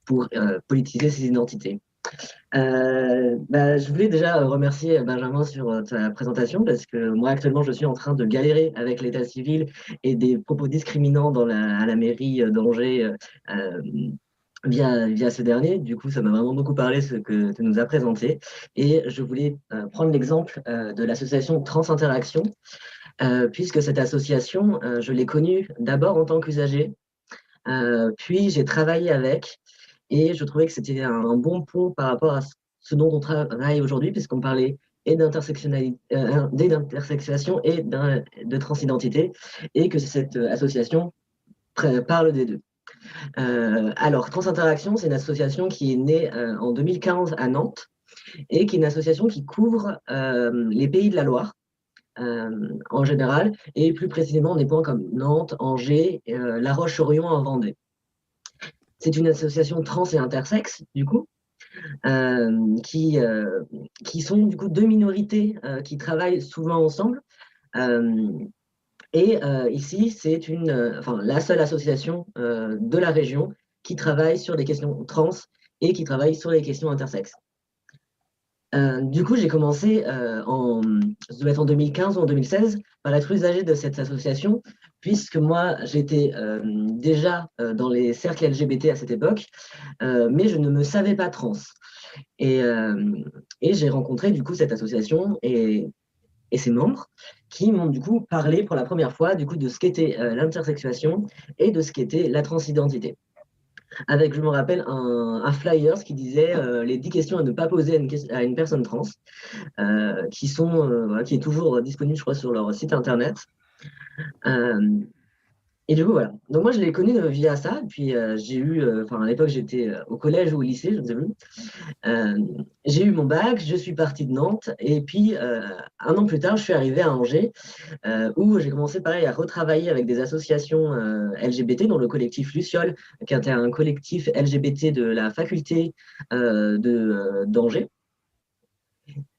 pour politiser ces identités. Je voulais déjà remercier Benjamin sur ta présentation parce que moi actuellement je suis en train de galérer avec l'état civil et des propos discriminants à la mairie d'Angers via ce dernier. Du coup, ça m'a vraiment beaucoup parlé ce que tu nous as présenté et je voulais prendre l'exemple de l'association Trans Interaction puisque cette association, je l'ai connue d'abord en tant qu'usager, puis j'ai travaillé avec. Et je trouvais que c'était un bon pont par rapport à ce dont on travaille aujourd'hui, puisqu'on parlait et d'intersexuation et de transidentité, et que cette association parle des deux. Alors, Trans Interaction, c'est une association qui est née en 2015 à Nantes, et qui est une association qui couvre les pays de la Loire, en général, et plus précisément des points comme Nantes, Angers, La Roche-sur-Yon en Vendée. C'est une association trans et intersexe, du coup, qui sont du coup deux minorités qui travaillent souvent ensemble. Ici, c'est la seule association de la région qui travaille sur les questions trans et qui travaille sur les questions intersexes. Du coup, j'ai commencé ça doit être en 2015 ou en 2016 par être usager de cette association, puisque moi, j'étais déjà dans les cercles LGBT à cette époque, mais je ne me savais pas trans. Et j'ai rencontré du coup cette association et ses membres qui m'ont du coup parlé pour la première fois du coup de ce qu'était l'intersexuation et de ce qu'était la transidentité. Avec, je me rappelle, un flyer qui disait les 10 questions à ne pas poser à une personne trans, qui est toujours disponible, je crois, sur leur site internet. Et du coup, voilà. Donc moi, je l'ai connu via ça. Puis j'ai eu, à l'époque, j'étais au collège ou au lycée, je ne sais plus. J'ai eu mon bac, je suis partie de Nantes. Et puis, un an plus tard, je suis arrivée à Angers, où j'ai commencé, pareil, à retravailler avec des associations LGBT, dont le collectif Luciole, qui était un collectif LGBT de la faculté d'Angers.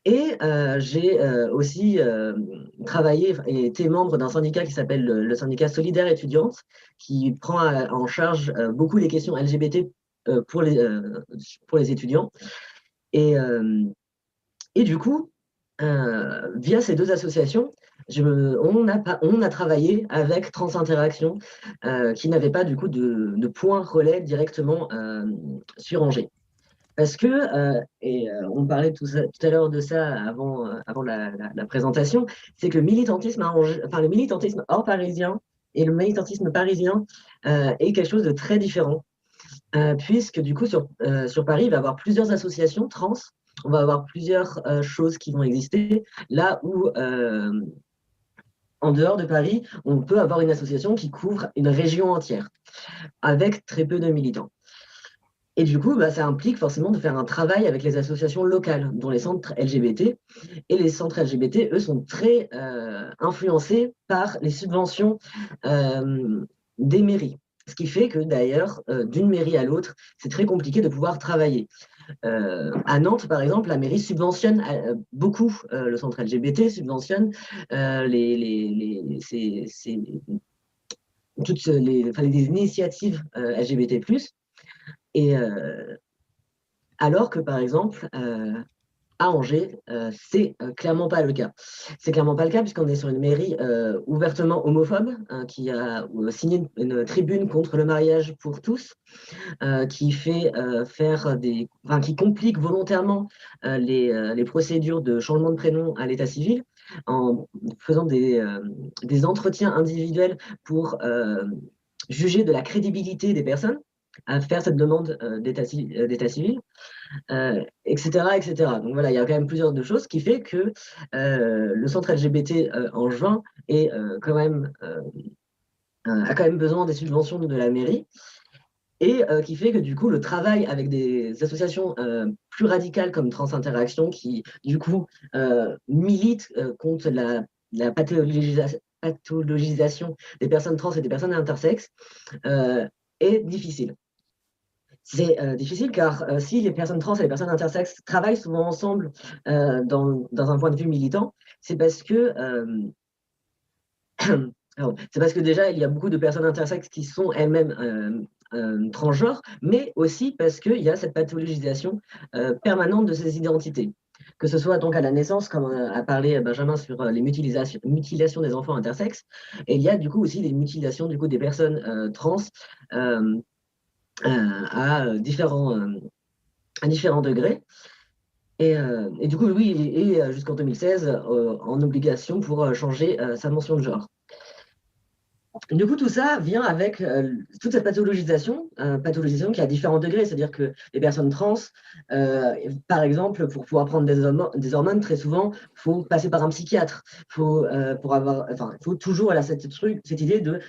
Et j'ai aussi travaillé et été membre d'un syndicat qui s'appelle le syndicat Solidaire Étudiante, qui prend en charge beaucoup les questions LGBT pour les étudiants. Et du coup, via ces deux associations, on a travaillé avec Trans Interaction, qui n'avait pas du coup de point relais directement sur Angers. Parce que, on parlait tout à l'heure de ça avant la présentation, c'est que le militantisme hors parisien et le militantisme parisien est quelque chose de très différent. Puisque du coup, sur Paris, il va y avoir plusieurs associations trans, on va avoir plusieurs choses qui vont exister, là où en dehors de Paris, on peut avoir une association qui couvre une région entière, avec très peu de militants. Et du coup, ça implique forcément de faire un travail avec les associations locales, dont les centres LGBT. Et les centres LGBT, eux, sont très influencés par les subventions des mairies. Ce qui fait que d'ailleurs, d'une mairie à l'autre, c'est très compliqué de pouvoir travailler. à Nantes, par exemple, la mairie subventionne beaucoup le centre LGBT, subventionne toutes les initiatives LGBT+. Et alors que, par exemple, à Angers, c'est clairement pas le cas. C'est clairement pas le cas puisqu'on est sur une mairie ouvertement homophobe qui a signé une tribune contre le mariage pour tous, qui fait qui complique volontairement les procédures de changement de prénom à l'état civil en faisant des entretiens individuels pour juger de la crédibilité des personnes à faire cette demande d'état civil. Etc., etc. Donc voilà, il y a quand même plusieurs de choses qui fait que le centre LGBT en juin est a quand même besoin des subventions de la mairie et qui fait que du coup le travail avec des associations plus radicales comme Trans Interaction qui du coup militent contre la pathologisation des personnes trans et des personnes intersexes est difficile. C'est difficile car si les personnes trans et les personnes intersexes travaillent souvent ensemble dans un point de vue militant, c'est parce que déjà il y a beaucoup de personnes intersexes qui sont elles-mêmes transgenres, mais aussi parce qu'il y a cette pathologisation permanente de ces identités. Que ce soit donc à la naissance, comme a parlé Benjamin sur les mutilations des enfants intersexes, et il y a du coup aussi les mutilations du coup des personnes trans à différents degrés. Et du coup, oui, et jusqu'en 2016, en obligation pour changer sa mention de genre. Du coup, tout ça vient avec toute cette pathologisation qui a différents degrés. C'est-à-dire que les personnes trans, par exemple, pour pouvoir prendre des hormones, très souvent, il faut passer par un psychiatre. Faut toujours cette idée de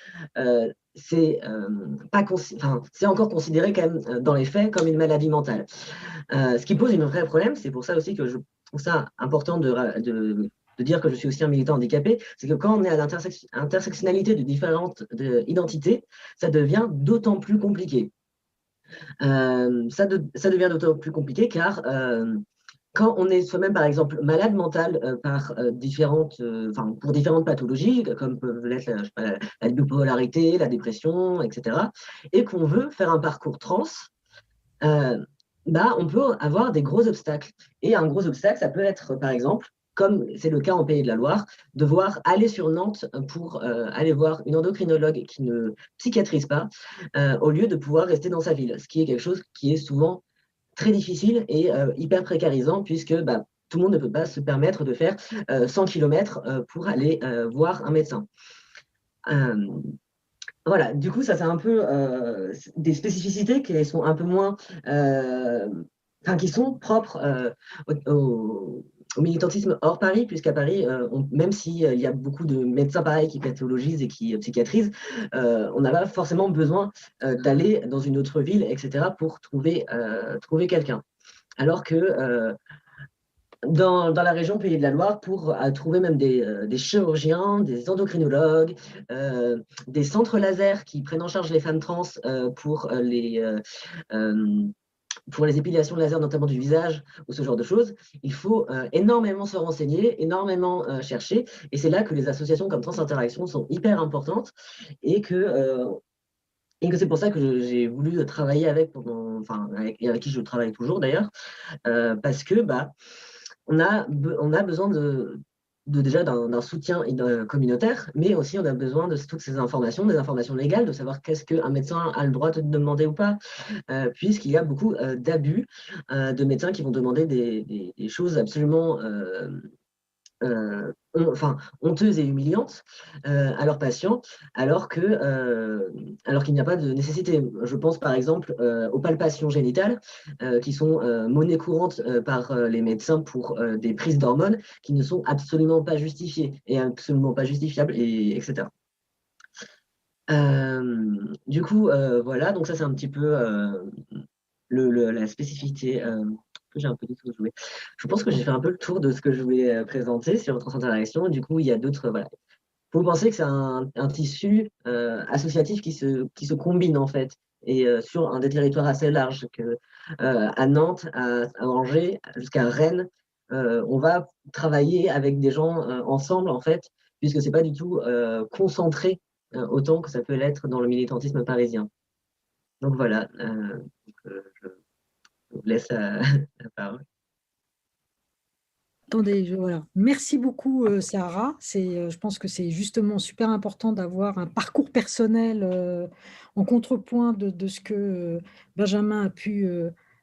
c'est encore considéré quand même dans les faits comme une maladie mentale. Ce qui pose un vrai problème, c'est pour ça aussi que je trouve ça important de dire que je suis aussi un militant handicapé, c'est que quand on est à l'intersectionnalité de différentes identités, ça devient d'autant plus compliqué. Ça devient d'autant plus compliqué car quand on est soi-même, par exemple, malade mental pour différentes pathologies, comme peuvent l'être la bipolarité, la dépression, etc., et qu'on veut faire un parcours trans, on peut avoir des gros obstacles. Et un gros obstacle, ça peut être, par exemple, comme c'est le cas en Pays de la Loire, devoir aller sur Nantes pour aller voir une endocrinologue qui ne psychiatrise pas, au lieu de pouvoir rester dans sa ville, ce qui est quelque chose qui est souvent très difficile et hyper précarisant, puisque tout le monde ne peut pas se permettre de faire 100 km pour aller voir un médecin. Voilà, du coup, ça c'est un peu des spécificités qui sont un peu moins, qui sont propres au militantisme hors Paris, puisqu'à Paris, même s'il y a beaucoup de médecins pareils qui pathologisent et qui psychiatrisent, on n'a pas forcément besoin d'aller dans une autre ville, etc., pour trouver quelqu'un. Alors que dans la région Pays de la Loire, pour trouver même des chirurgiens, des endocrinologues, des centres laser qui prennent en charge les femmes trans pour les épilations laser, notamment du visage ou ce genre de choses, il faut énormément se renseigner, énormément chercher. Et c'est là que les associations comme Trans Interaction sont hyper importantes et que c'est pour ça que j'ai voulu travailler avec qui je travaille toujours d'ailleurs, parce que on a besoin déjà d'un soutien communautaire, mais aussi on a besoin de toutes ces informations, des informations légales, de savoir qu'est-ce qu'un médecin a le droit de demander ou pas, puisqu'il y a beaucoup d'abus de médecins qui vont demander des choses absolument honteuses et humiliantes à leurs patients, alors qu'il n'y a pas de nécessité. Je pense par exemple aux palpations génitales qui sont monnaie courante par les médecins pour des prises d'hormones qui ne sont absolument pas justifiées et absolument pas justifiables, etc. Du coup, voilà, donc ça c'est un petit peu la spécificité que j'ai un peu déjoué. Je pense que j'ai fait un peu le tour de ce que je voulais présenter sur Trans Interaction. Du coup, il y a d'autres. Voilà. Il faut penser que c'est un tissu associatif qui se combine en fait et sur des territoires assez larges, à Nantes, à Angers, jusqu'à Rennes. On va travailler avec des gens ensemble, en fait, puisque c'est pas du tout concentré autant que ça peut l'être dans le militantisme parisien. Donc voilà, je vous laisse la parole. Attendez, voilà. Merci beaucoup, Sarah. Je pense que c'est justement super important d'avoir un parcours personnel en contrepoint de ce que Benjamin a pu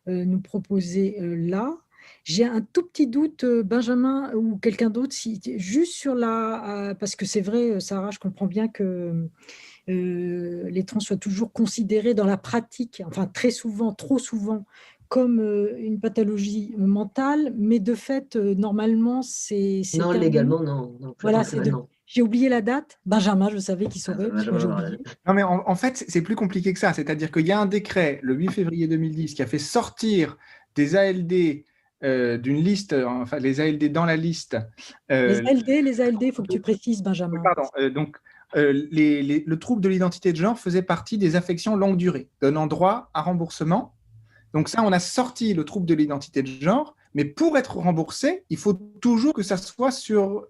nous proposer là. J'ai un tout petit doute, Benjamin ou quelqu'un d'autre, juste sur parce que c'est vrai, Sarah, je comprends bien que les trans soient toujours considérés dans la pratique, enfin très souvent, trop souvent, comme une pathologie mentale, mais de fait, normalement, c'est Non, terminé. légalement, non, non, plus Voilà, tant que maintenant. j'ai oublié la date. Benjamin, je savais qu'il Ah, saurait, parce que moi, j'ai oublié. Non, mais en fait, c'est plus compliqué que ça. C'est-à-dire qu'il y a un décret, le 8 février 2010, qui a fait sortir des ALD d'une liste, enfin, les ALD dans la liste. Les ALD, il faut que tu précises, Benjamin. Pardon. Donc, le trouble de l'identité de genre faisait partie des affections longue durée, donnant droit à remboursement. Donc ça, on a sorti le trouble de l'identité de genre, mais pour être remboursé, il faut toujours que ça soit sur,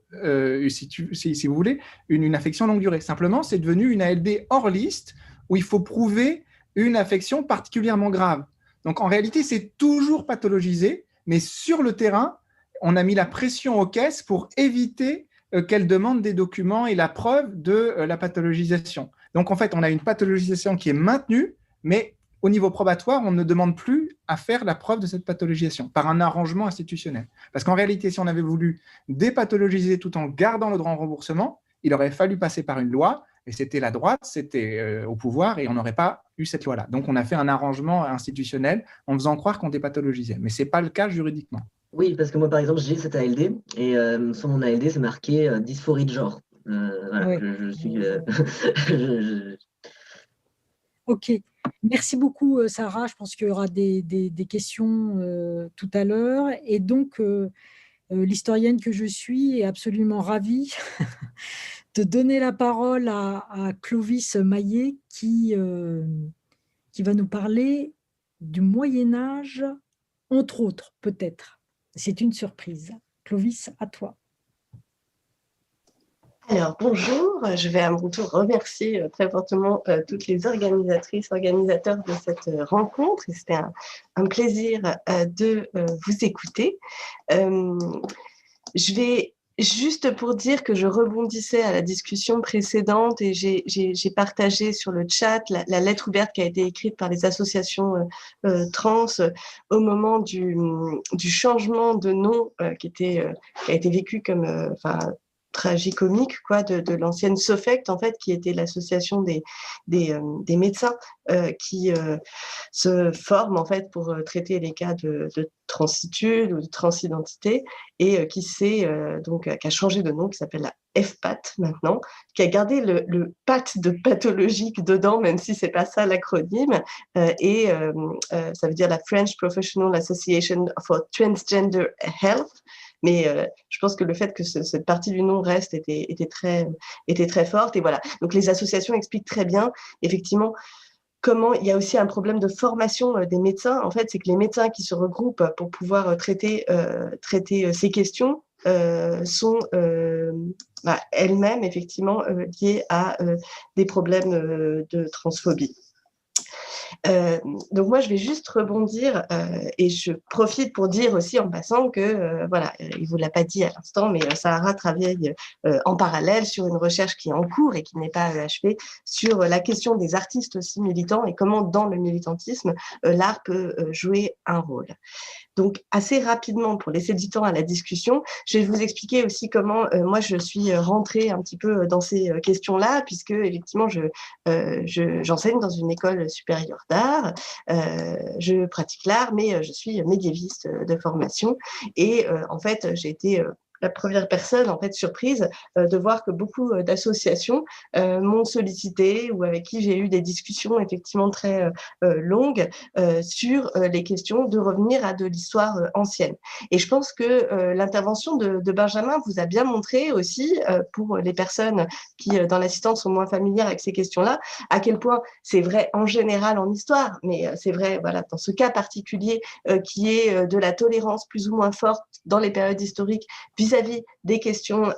si vous voulez, une affection longue durée. Simplement, c'est devenu une ALD hors liste où il faut prouver une affection particulièrement grave. Donc en réalité, c'est toujours pathologisé, mais sur le terrain, on a mis la pression aux caisses pour éviter qu'elles demandent des documents et la preuve de la pathologisation. Donc en fait, on a une pathologisation qui est maintenue, mais au niveau probatoire, on ne demande plus à faire la preuve de cette pathologisation par un arrangement institutionnel. Parce qu'en réalité, si on avait voulu dépathologiser tout en gardant le droit au remboursement, il aurait fallu passer par une loi, et c'était la droite, c'était au pouvoir, et on n'aurait pas eu cette loi-là. Donc on a fait un arrangement institutionnel en faisant croire qu'on dépathologisait. Mais ce n'est pas le cas juridiquement. Oui, parce que moi, par exemple, j'ai cette ALD, et sur mon ALD, c'est marqué dysphorie de genre. Voilà, Ouais. je suis... Ok. Merci beaucoup, Sarah. Je pense qu'il y aura des questions tout à l'heure. Et donc, l'historienne que je suis est absolument ravie de donner la parole à Clovis Maillet qui va nous parler du Moyen-Âge, entre autres, peut-être. C'est une surprise. Clovis, à toi. Alors, bonjour, je vais à mon tour remercier très fortement toutes les organisatrices, organisateurs de cette rencontre. C'était un plaisir de vous écouter. Je vais juste pour dire que je rebondissais à la discussion précédente et j'ai partagé sur le chat la lettre ouverte qui a été écrite par les associations trans au moment du changement de nom qui a été vécu comme tragicomique quoi de l'ancienne SOFECT en fait qui était l'association des médecins qui se forment en fait pour traiter les cas de transitude ou de transidentité et qui a changé de nom, qui s'appelle la FPAT maintenant, qui a gardé le PAT de pathologique dedans, même si c'est pas ça l'acronyme, ça veut dire la French Professional Association for Transgender Health. Mais je pense que le fait que cette partie du nom reste était très forte. Et voilà. Donc les associations expliquent très bien, effectivement, comment il y a aussi un problème de formation des médecins. En fait, c'est que les médecins qui se regroupent pour pouvoir traiter ces questions sont elles-mêmes effectivement liées à des problèmes de transphobie. Donc moi, je vais juste rebondir et je profite pour dire aussi en passant que, il ne vous l'a pas dit à l'instant, mais Sarah travaille en parallèle sur une recherche qui est en cours et qui n'est pas achevée sur la question des artistes aussi militants et comment dans le militantisme, l'art peut jouer un rôle. Donc, assez rapidement, pour laisser du temps à la discussion, je vais vous expliquer aussi comment moi, je suis rentrée un petit peu dans ces questions-là, puisque, effectivement, j'enseigne dans une école supérieure d'art, je pratique l'art, mais je suis médiéviste de formation. Et en fait, j'ai été la première personne en fait surprise de voir que beaucoup d'associations m'ont sollicité ou avec qui j'ai eu des discussions effectivement très longues sur les questions de revenir à de l'histoire ancienne. Et je pense que l'intervention de Benjamin vous a bien montré aussi, pour les personnes qui dans l'assistance sont moins familières avec ces questions-là, à quel point c'est vrai en général en histoire, mais c'est vrai voilà, dans ce cas particulier qui est de la tolérance plus ou moins forte dans les périodes historiques vis-à-vis des questions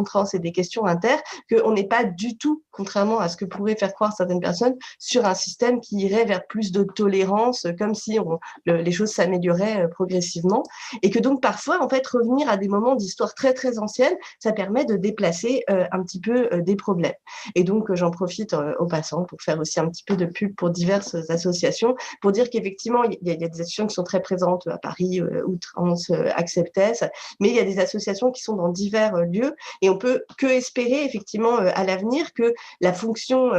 trans et des questions inter, qu'on n'est pas du tout, contrairement à ce que pourraient faire croire certaines personnes, sur un système qui irait vers plus de tolérance, comme si les choses s'amélioraient progressivement, et que donc parfois, en fait, revenir à des moments d'histoire très très ancienne, ça permet de déplacer un petit peu des problèmes. Et donc, j'en profite au passant pour faire aussi un petit peu de pub pour diverses associations, pour dire qu'effectivement, il y a des associations qui sont très présentes à Paris, Outrance, Acceptès, mais il y a des associations qui sont dans divers lieux, et on peut que espérer effectivement à l'avenir que la fonction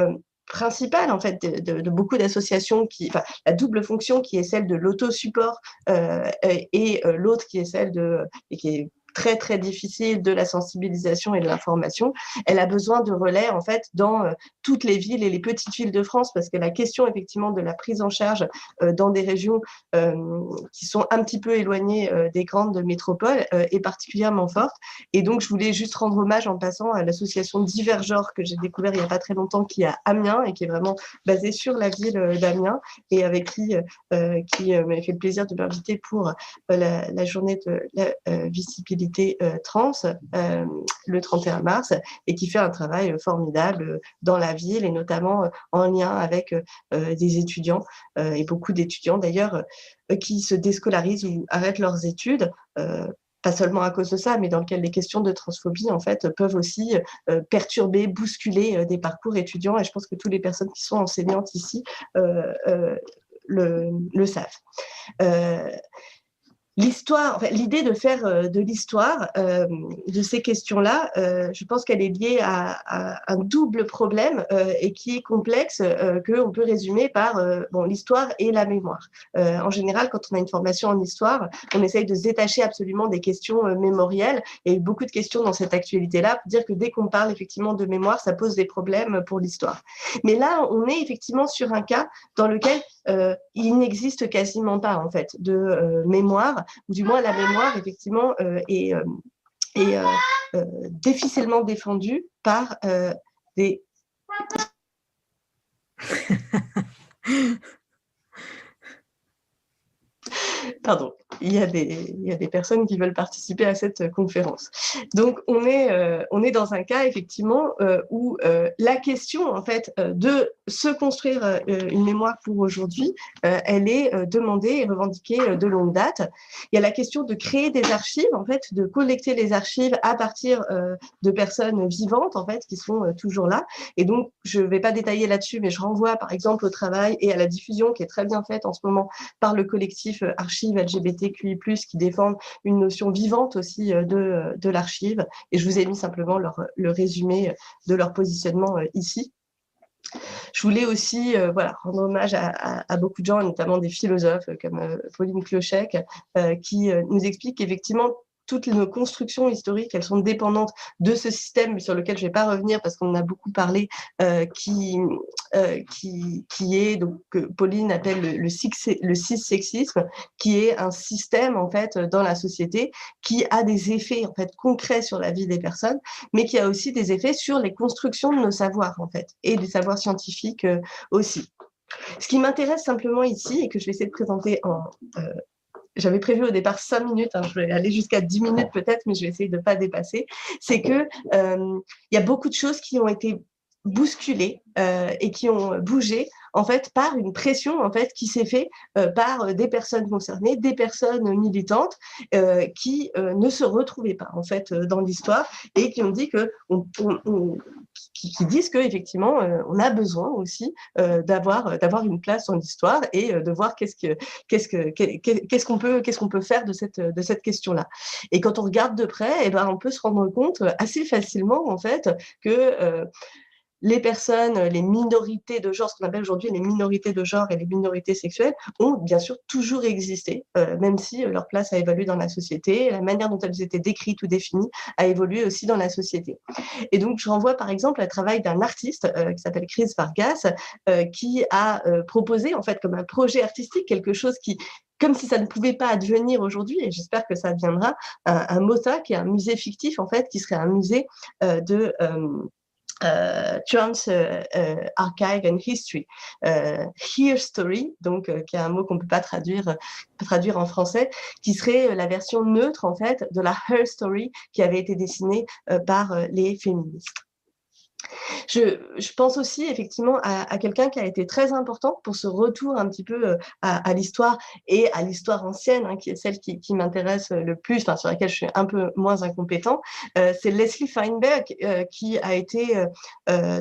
principale en fait de beaucoup d'associations enfin la double fonction qui est celle de l'auto-support et l'autre qui est celle et qui est très très difficile de la sensibilisation et de l'information, elle a besoin de relais en fait dans toutes les villes et les petites villes de France, parce que la question effectivement de la prise en charge dans des régions qui sont un petit peu éloignées des grandes métropoles est particulièrement forte. Et donc je voulais juste rendre hommage en passant à l'association Divergenre que j'ai découvert il n'y a pas très longtemps, qui est à Amiens et qui est vraiment basée sur la ville d'Amiens, et avec qui m'a fait le plaisir de m'inviter pour la journée de la visibilité trans le 31 mars, et qui fait un travail formidable dans la ville, et notamment en lien avec des étudiants et beaucoup d'étudiants d'ailleurs qui se déscolarisent ou arrêtent leurs études, pas seulement à cause de ça, mais dans lequel les questions de transphobie en fait peuvent aussi perturber, bousculer des parcours étudiants, et je pense que toutes les personnes qui sont enseignantes ici le savent. L'histoire, enfin, l'idée de faire de l'histoire de ces questions-là, je pense qu'elle est liée à un double problème et qui est complexe, qu'on peut résumer par l'histoire et la mémoire. En général, quand on a une formation en histoire, on essaye de se détacher absolument des questions mémorielles. Il y a eu beaucoup de questions dans cette actualité-là pour dire que dès qu'on parle effectivement de mémoire, ça pose des problèmes pour l'histoire. Mais là, on est effectivement sur un cas dans lequel il n'existe quasiment pas en fait de mémoire, ou du moins la mémoire effectivement est difficilement défendue par des... Pardon, il y a des personnes qui veulent participer à cette conférence. Donc, on est dans un cas, effectivement, où la question, en fait, de se construire une mémoire pour aujourd'hui, elle est demandée et revendiquée de longue date. Il y a la question de créer des archives, en fait, de collecter les archives à partir de personnes vivantes, en fait, qui sont toujours là. Et donc, je ne vais pas détailler là-dessus, mais je renvoie, par exemple, au travail et à la diffusion qui est très bien faite en ce moment par le collectif Archives LGBTQI+, qui défendent une notion vivante aussi de l'archive. Et je vous ai mis simplement le résumé de leur positionnement ici. Je voulais aussi rendre hommage à beaucoup de gens, notamment des philosophes comme Pauline Clochec, qui nous expliquent qu'effectivement, toutes nos constructions historiques, elles sont dépendantes de ce système sur lequel je ne vais pas revenir parce qu'on en a beaucoup parlé, qui est, donc, que Pauline appelle le cissexisme, qui est un système en fait dans la société qui a des effets en fait concrets sur la vie des personnes, mais qui a aussi des effets sur les constructions de nos savoirs en fait, et des savoirs scientifiques aussi. Ce qui m'intéresse simplement ici, et que je vais essayer de présenter j'avais prévu au départ 5 minutes, je vais aller jusqu'à 10 minutes peut-être, mais je vais essayer de ne pas dépasser, c'est qu'il y a beaucoup de choses qui ont été bousculées et qui ont bougé en fait par une pression en fait qui s'est faite par des personnes concernées, des personnes militantes qui ne se retrouvaient pas en fait dans l'histoire, et qui ont dit qui disent que effectivement on a besoin aussi d'avoir une place dans l'histoire et de voir qu'est-ce qu'on peut faire de cette question-là. Et quand on regarde de près, on peut se rendre compte assez facilement en fait que les personnes, les minorités de genre, ce qu'on appelle aujourd'hui les minorités de genre et les minorités sexuelles, ont bien sûr toujours existé, même si leur place a évolué dans la société, la manière dont elles étaient décrites ou définies a évolué aussi dans la société. Et donc, je renvoie par exemple au travail d'un artiste qui s'appelle Chris Vargas, qui a proposé en fait comme un projet artistique quelque chose qui, comme si ça ne pouvait pas advenir aujourd'hui, et j'espère que ça adviendra, un MoSA, qui est un musée fictif en fait, qui serait un musée de Trans Archive and History, Here Story, donc qui est un mot qu'on ne peut pas traduire en français, qui serait la version neutre en fait de la Her Story qui avait été dessinée par les féministes. Je pense aussi effectivement à quelqu'un qui a été très important pour ce retour un petit peu à l'histoire et à l'histoire ancienne, hein, qui est celle qui m'intéresse le plus, enfin, sur laquelle je suis un peu moins incompétent. C'est Leslie Feinberg qui a été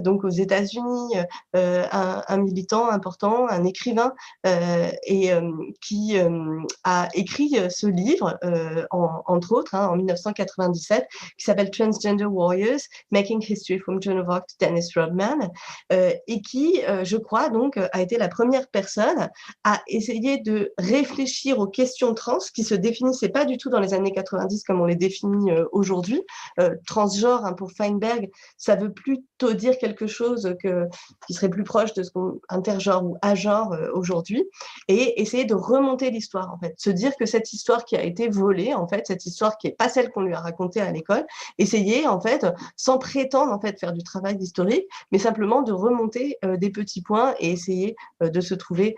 donc aux États-Unis un militant important, un écrivain et qui a écrit ce livre, entre autres, hein, en 1997, qui s'appelle Transgender Warriors, Making History from Joan of Arc to Dennis Rodman, et qui, je crois, donc, a été la première personne à essayer de réfléchir aux questions trans qui se définissaient pas du tout dans les années 90 comme on les définit aujourd'hui. Transgenre, hein, pour Feinberg, ça veut plutôt dire quelque chose qui serait plus proche de ce qu'on intergenre ou agenre aujourd'hui, et essayer de remonter l'histoire, en fait, se dire que cette histoire qui a été volée, en fait, cette histoire qui n'est pas celle qu'on lui a racontée à l'école, essayer, en fait, sans prétendre en fait faire du travail historique, mais simplement de remonter des petits points et essayer de se trouver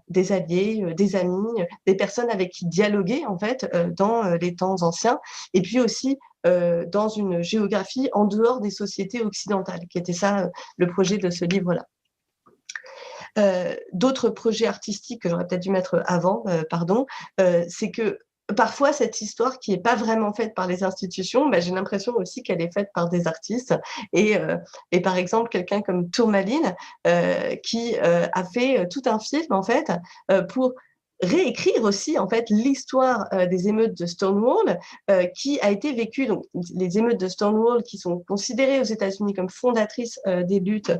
des alliés, des amis, des personnes avec qui dialoguer en fait dans les temps anciens, et puis aussi dans une géographie en dehors des sociétés occidentales, qui était ça le projet de ce livre-là. D'autres projets artistiques que j'aurais peut-être dû mettre avant, c'est que parfois, cette histoire qui n'est pas vraiment faite par les institutions, j'ai l'impression aussi qu'elle est faite par des artistes. Et par exemple, quelqu'un comme Tourmaline, qui a fait tout un film, en fait, pour réécrire aussi en fait l'histoire des émeutes de Stonewall qui a été vécue, donc les émeutes de Stonewall qui sont considérées aux États-Unis comme fondatrices des luttes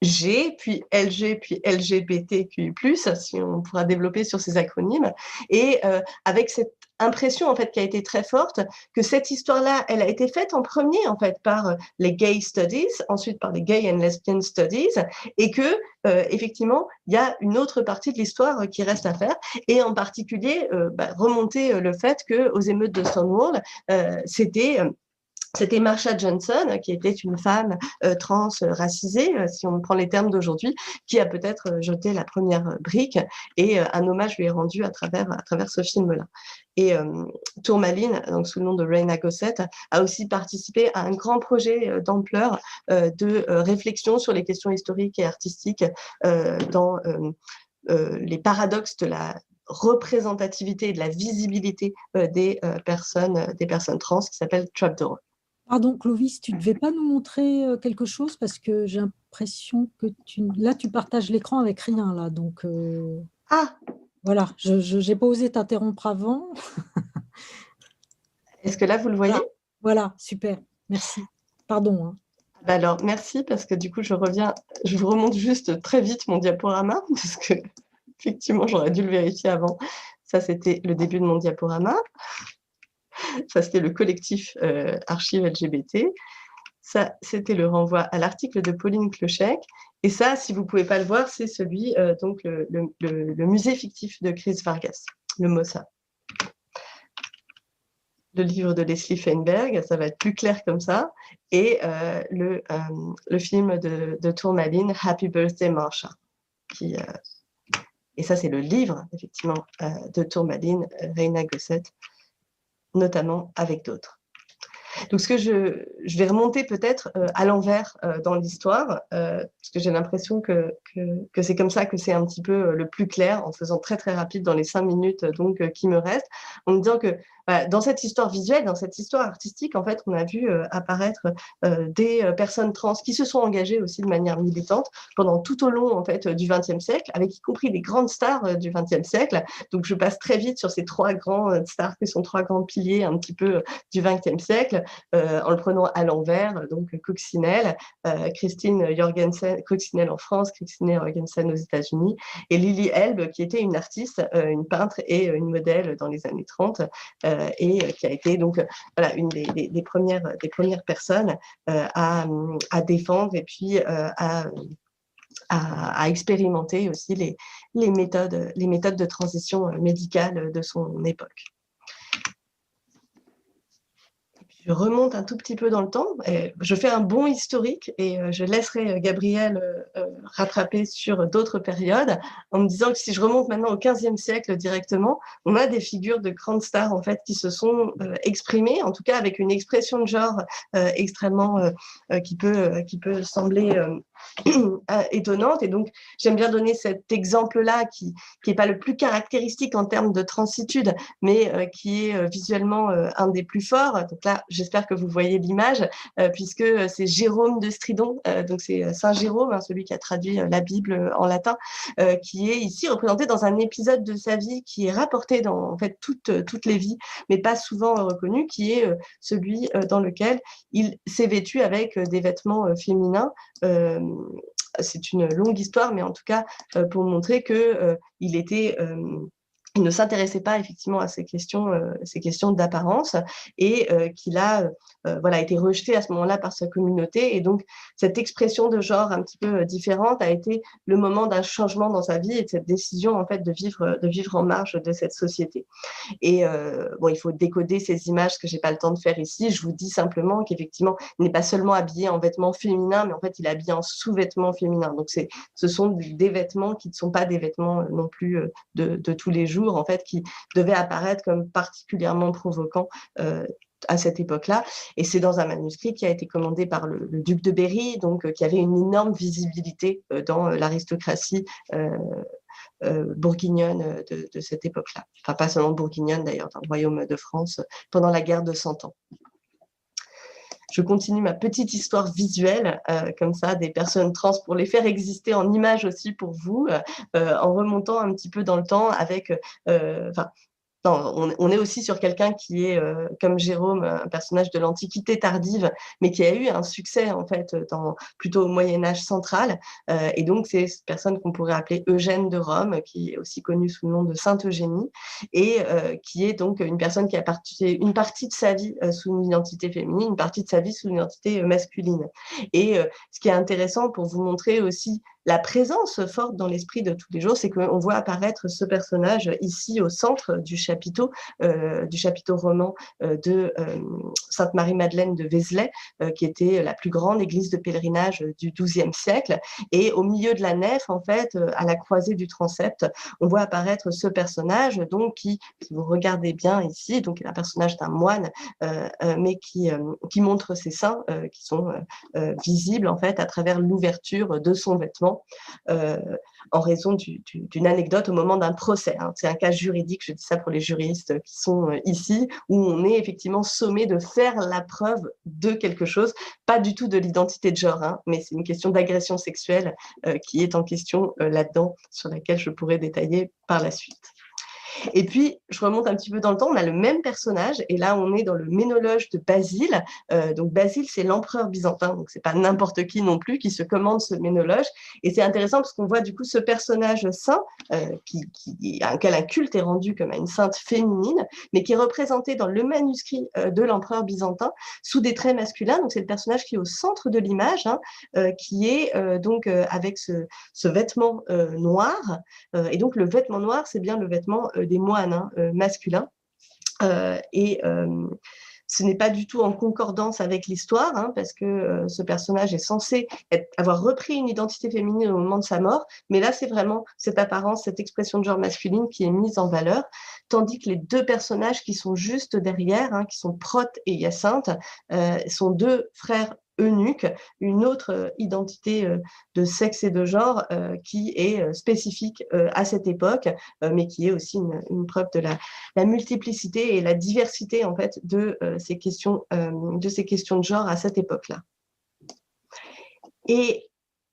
G, puis LG, puis LGBTQI+, si on pourra développer sur ces acronymes, et avec cette impression en fait qui a été très forte que cette histoire-là, elle a été faite en premier en fait par les Gay Studies, ensuite par les Gay and Lesbian Studies, et que effectivement il y a une autre partie de l'histoire qui reste à faire, et en particulier remonter le fait que aux émeutes de Stonewall, c'était Marsha Johnson, qui était une femme trans racisée, si on prend les termes d'aujourd'hui, qui a peut-être jeté la première brique, et un hommage lui est rendu à travers ce film-là. Et Tourmaline, donc sous le nom de Reyna Gossett, a aussi participé à un grand projet d'ampleur de réflexion sur les questions historiques et artistiques dans les paradoxes de la représentativité et de la visibilité des personnes trans, qui s'appelle Trapdoor. Pardon, Clovis, tu ne devais pas nous montrer quelque chose parce que j'ai l'impression que là, tu partages l'écran avec rien. Là, donc, voilà, je n'ai pas osé t'interrompre avant. Est-ce que là, vous le voyez? Voilà, super, merci. Pardon. Hein. Alors, merci, parce que du coup, je vous remonte juste très vite mon diaporama, parce que effectivement, j'aurais dû le vérifier avant. Ça, c'était le début de mon diaporama. Ça, c'était le collectif Archives LGBT. Ça, c'était le renvoi à l'article de Pauline Clochec. Et ça, si vous ne pouvez pas le voir, c'est celui, donc le musée fictif de Chris Vargas, le MoSA. Le livre de Leslie Feinberg, ça va être plus clair comme ça. Et le film de Tourmaline, Happy Birthday Marsha. Et ça, c'est le livre, effectivement, de Tourmaline, Reyna Gossett, notamment avec d'autres. Donc, ce que je vais remonter peut-être à l'envers dans l'histoire, parce que j'ai l'impression que c'est comme ça que c'est un petit peu le plus clair, en faisant très très rapide dans les 5 minutes donc, qui me restent, en me disant que voilà, dans cette histoire visuelle, dans cette histoire artistique, en fait, on a vu apparaître des personnes trans qui se sont engagées aussi de manière militante pendant tout au long en fait du XXe siècle, avec y compris des grandes stars du XXe siècle. Donc je passe très vite sur ces 3 grands stars qui sont 3 grands piliers un petit peu du XXe siècle, en le prenant à l'envers, donc Coccinelle, Christine Jorgensen, Coccinelle en France, Christine Jorgensen aux États-Unis, et Lily Elbe, qui était une artiste, une peintre et une modèle dans les années 30, et qui a été donc voilà, une des premières personnes à défendre et puis à expérimenter aussi les méthodes de transition médicale de son époque. Je remonte un tout petit peu dans le temps, je fais un bond historique et je laisserai Gabriel rattraper sur d'autres périodes en me disant que si je remonte maintenant au XVe siècle directement, on a des figures de grandes stars en fait qui se sont exprimées, en tout cas avec une expression de genre extrêmement qui peut sembler étonnante. Et donc j'aime bien donner cet exemple-là qui n'est pas le plus caractéristique en termes de transitude, mais qui est visuellement un des plus forts. Donc là, j'espère que vous voyez l'image, puisque c'est Jérôme de Stridon, donc c'est Saint Jérôme, hein, celui qui a traduit la Bible en latin, qui est ici représenté dans un épisode de sa vie qui est rapporté dans en fait toutes les vies, mais pas souvent reconnu, qui est celui dans lequel il s'est vêtu avec des vêtements féminins. C'est une longue histoire, mais en tout cas pour montrer que il ne s'intéressait pas effectivement à ces questions d'apparence et qu'il a voilà, été rejeté à ce moment-là par sa communauté. Et donc, cette expression de genre un petit peu différente a été le moment d'un changement dans sa vie et de cette décision en fait, de vivre en marge de cette société. Et bon, il faut décoder ces images, que je n'ai pas le temps de faire ici. Je vous dis simplement qu'effectivement, il n'est pas seulement habillé en vêtements féminins, mais en fait, il est habillé en sous-vêtements féminins. Donc, ce sont des vêtements qui ne sont pas des vêtements non plus de tous les jours, en fait, qui devaient apparaître comme particulièrement provoquants à cette époque-là. Et c'est dans un manuscrit qui a été commandé par le duc de Berry, donc qui avait une énorme visibilité dans l'aristocratie bourguignonne de cette époque-là. Enfin, pas seulement bourguignonne d'ailleurs, dans le royaume de France, pendant la guerre de 100 ans. Je continue ma petite histoire visuelle, comme ça, des personnes trans, pour les faire exister en images aussi pour vous, en remontant un petit peu dans le temps avec... on est aussi sur quelqu'un qui est, comme Jérôme, un personnage de l'Antiquité tardive, mais qui a eu un succès, en fait, plutôt au Moyen-Âge central. Et donc, c'est cette personne qu'on pourrait appeler Eugène de Rome, qui est aussi connue sous le nom de Sainte Eugénie, et qui est donc une personne qui a passé une partie de sa vie sous une identité féminine, une partie de sa vie sous une identité masculine. Et ce qui est intéressant pour vous montrer aussi la présence forte dans l'esprit de tous les jours, c'est qu'on voit apparaître ce personnage ici au centre du chapiteau roman de Sainte-Marie-Madeleine de Vézelay, qui était la plus grande église de pèlerinage du XIIe siècle. Et au milieu de la nef, en fait, à la croisée du transept, on voit apparaître ce personnage, donc qui, si vous regardez bien ici, donc est un personnage d'un moine, mais qui montre ses seins, qui sont visibles en fait à travers l'ouverture de son vêtement. En raison d'une anecdote au moment d'un procès. Hein. C'est un cas juridique, je dis ça pour les juristes qui sont ici, où on est effectivement sommé de faire la preuve de quelque chose, pas du tout de l'identité de genre, hein, mais c'est une question d'agression sexuelle qui est en question là-dedans, sur laquelle je pourrais détailler par la suite. Et puis, je remonte un petit peu dans le temps, on a le même personnage, et là, on est dans le Ménologe de Basile. Donc, Basile, c'est l'empereur byzantin, donc c'est pas n'importe qui non plus qui se commande ce Ménologe. Et c'est intéressant parce qu'on voit du coup ce personnage saint, à auquel un culte est rendu comme à une sainte féminine, mais qui est représenté dans le manuscrit de l'empereur byzantin sous des traits masculins. Donc, c'est le personnage qui est au centre de l'image, hein, qui est donc avec ce vêtement noir. Et donc, le vêtement noir, c'est bien le vêtement des moines masculins. Ce n'est pas du tout en concordance avec l'histoire, hein, parce que ce personnage est censé avoir repris une identité féminine au moment de sa mort, mais là, c'est vraiment cette apparence, cette expression de genre masculine qui est mise en valeur, tandis que les deux personnages qui sont juste derrière, hein, qui sont Prote et Hyacinthe, sont deux frères eunuque, une autre identité de sexe et de genre qui est spécifique à cette époque, mais qui est aussi une preuve de la multiplicité et la diversité en fait de ces questions de genre à cette époque-là. Et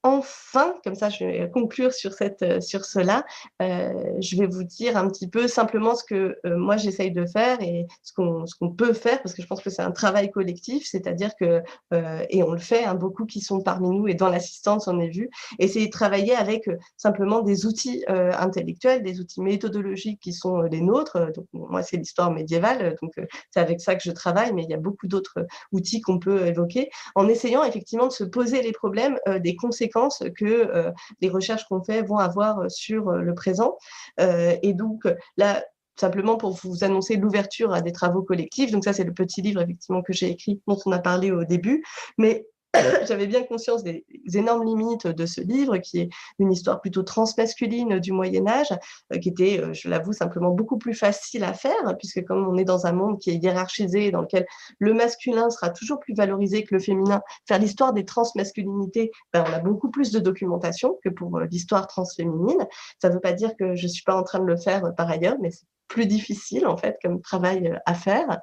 enfin, comme ça je vais conclure sur cela, je vais vous dire un petit peu simplement ce que moi j'essaye de faire et ce qu'on peut faire, parce que je pense que c'est un travail collectif, c'est-à-dire que, et on le fait, hein, beaucoup qui sont parmi nous et dans l'assistance, on est vu, essayer de travailler avec simplement des outils intellectuels, des outils méthodologiques qui sont les nôtres. Donc, moi, c'est l'histoire médiévale, donc c'est avec ça que je travaille, mais il y a beaucoup d'autres outils qu'on peut évoquer, en essayant effectivement de se poser les problèmes des conséquences que les recherches qu'on fait vont avoir sur le présent. Et donc là, simplement pour vous annoncer l'ouverture à des travaux collectifs, donc ça c'est le petit livre effectivement que j'ai écrit, dont on a parlé au début, mais j'avais bien conscience des énormes limites de ce livre, qui est une histoire plutôt transmasculine du Moyen-Âge, qui était, je l'avoue, simplement beaucoup plus facile à faire, puisque comme on est dans un monde qui est hiérarchisé, dans lequel le masculin sera toujours plus valorisé que le féminin, faire l'histoire des transmasculinités, on a beaucoup plus de documentation que pour l'histoire transféminine. Ça ne veut pas dire que je ne suis pas en train de le faire par ailleurs, mais c'est plus difficile en fait comme travail à faire.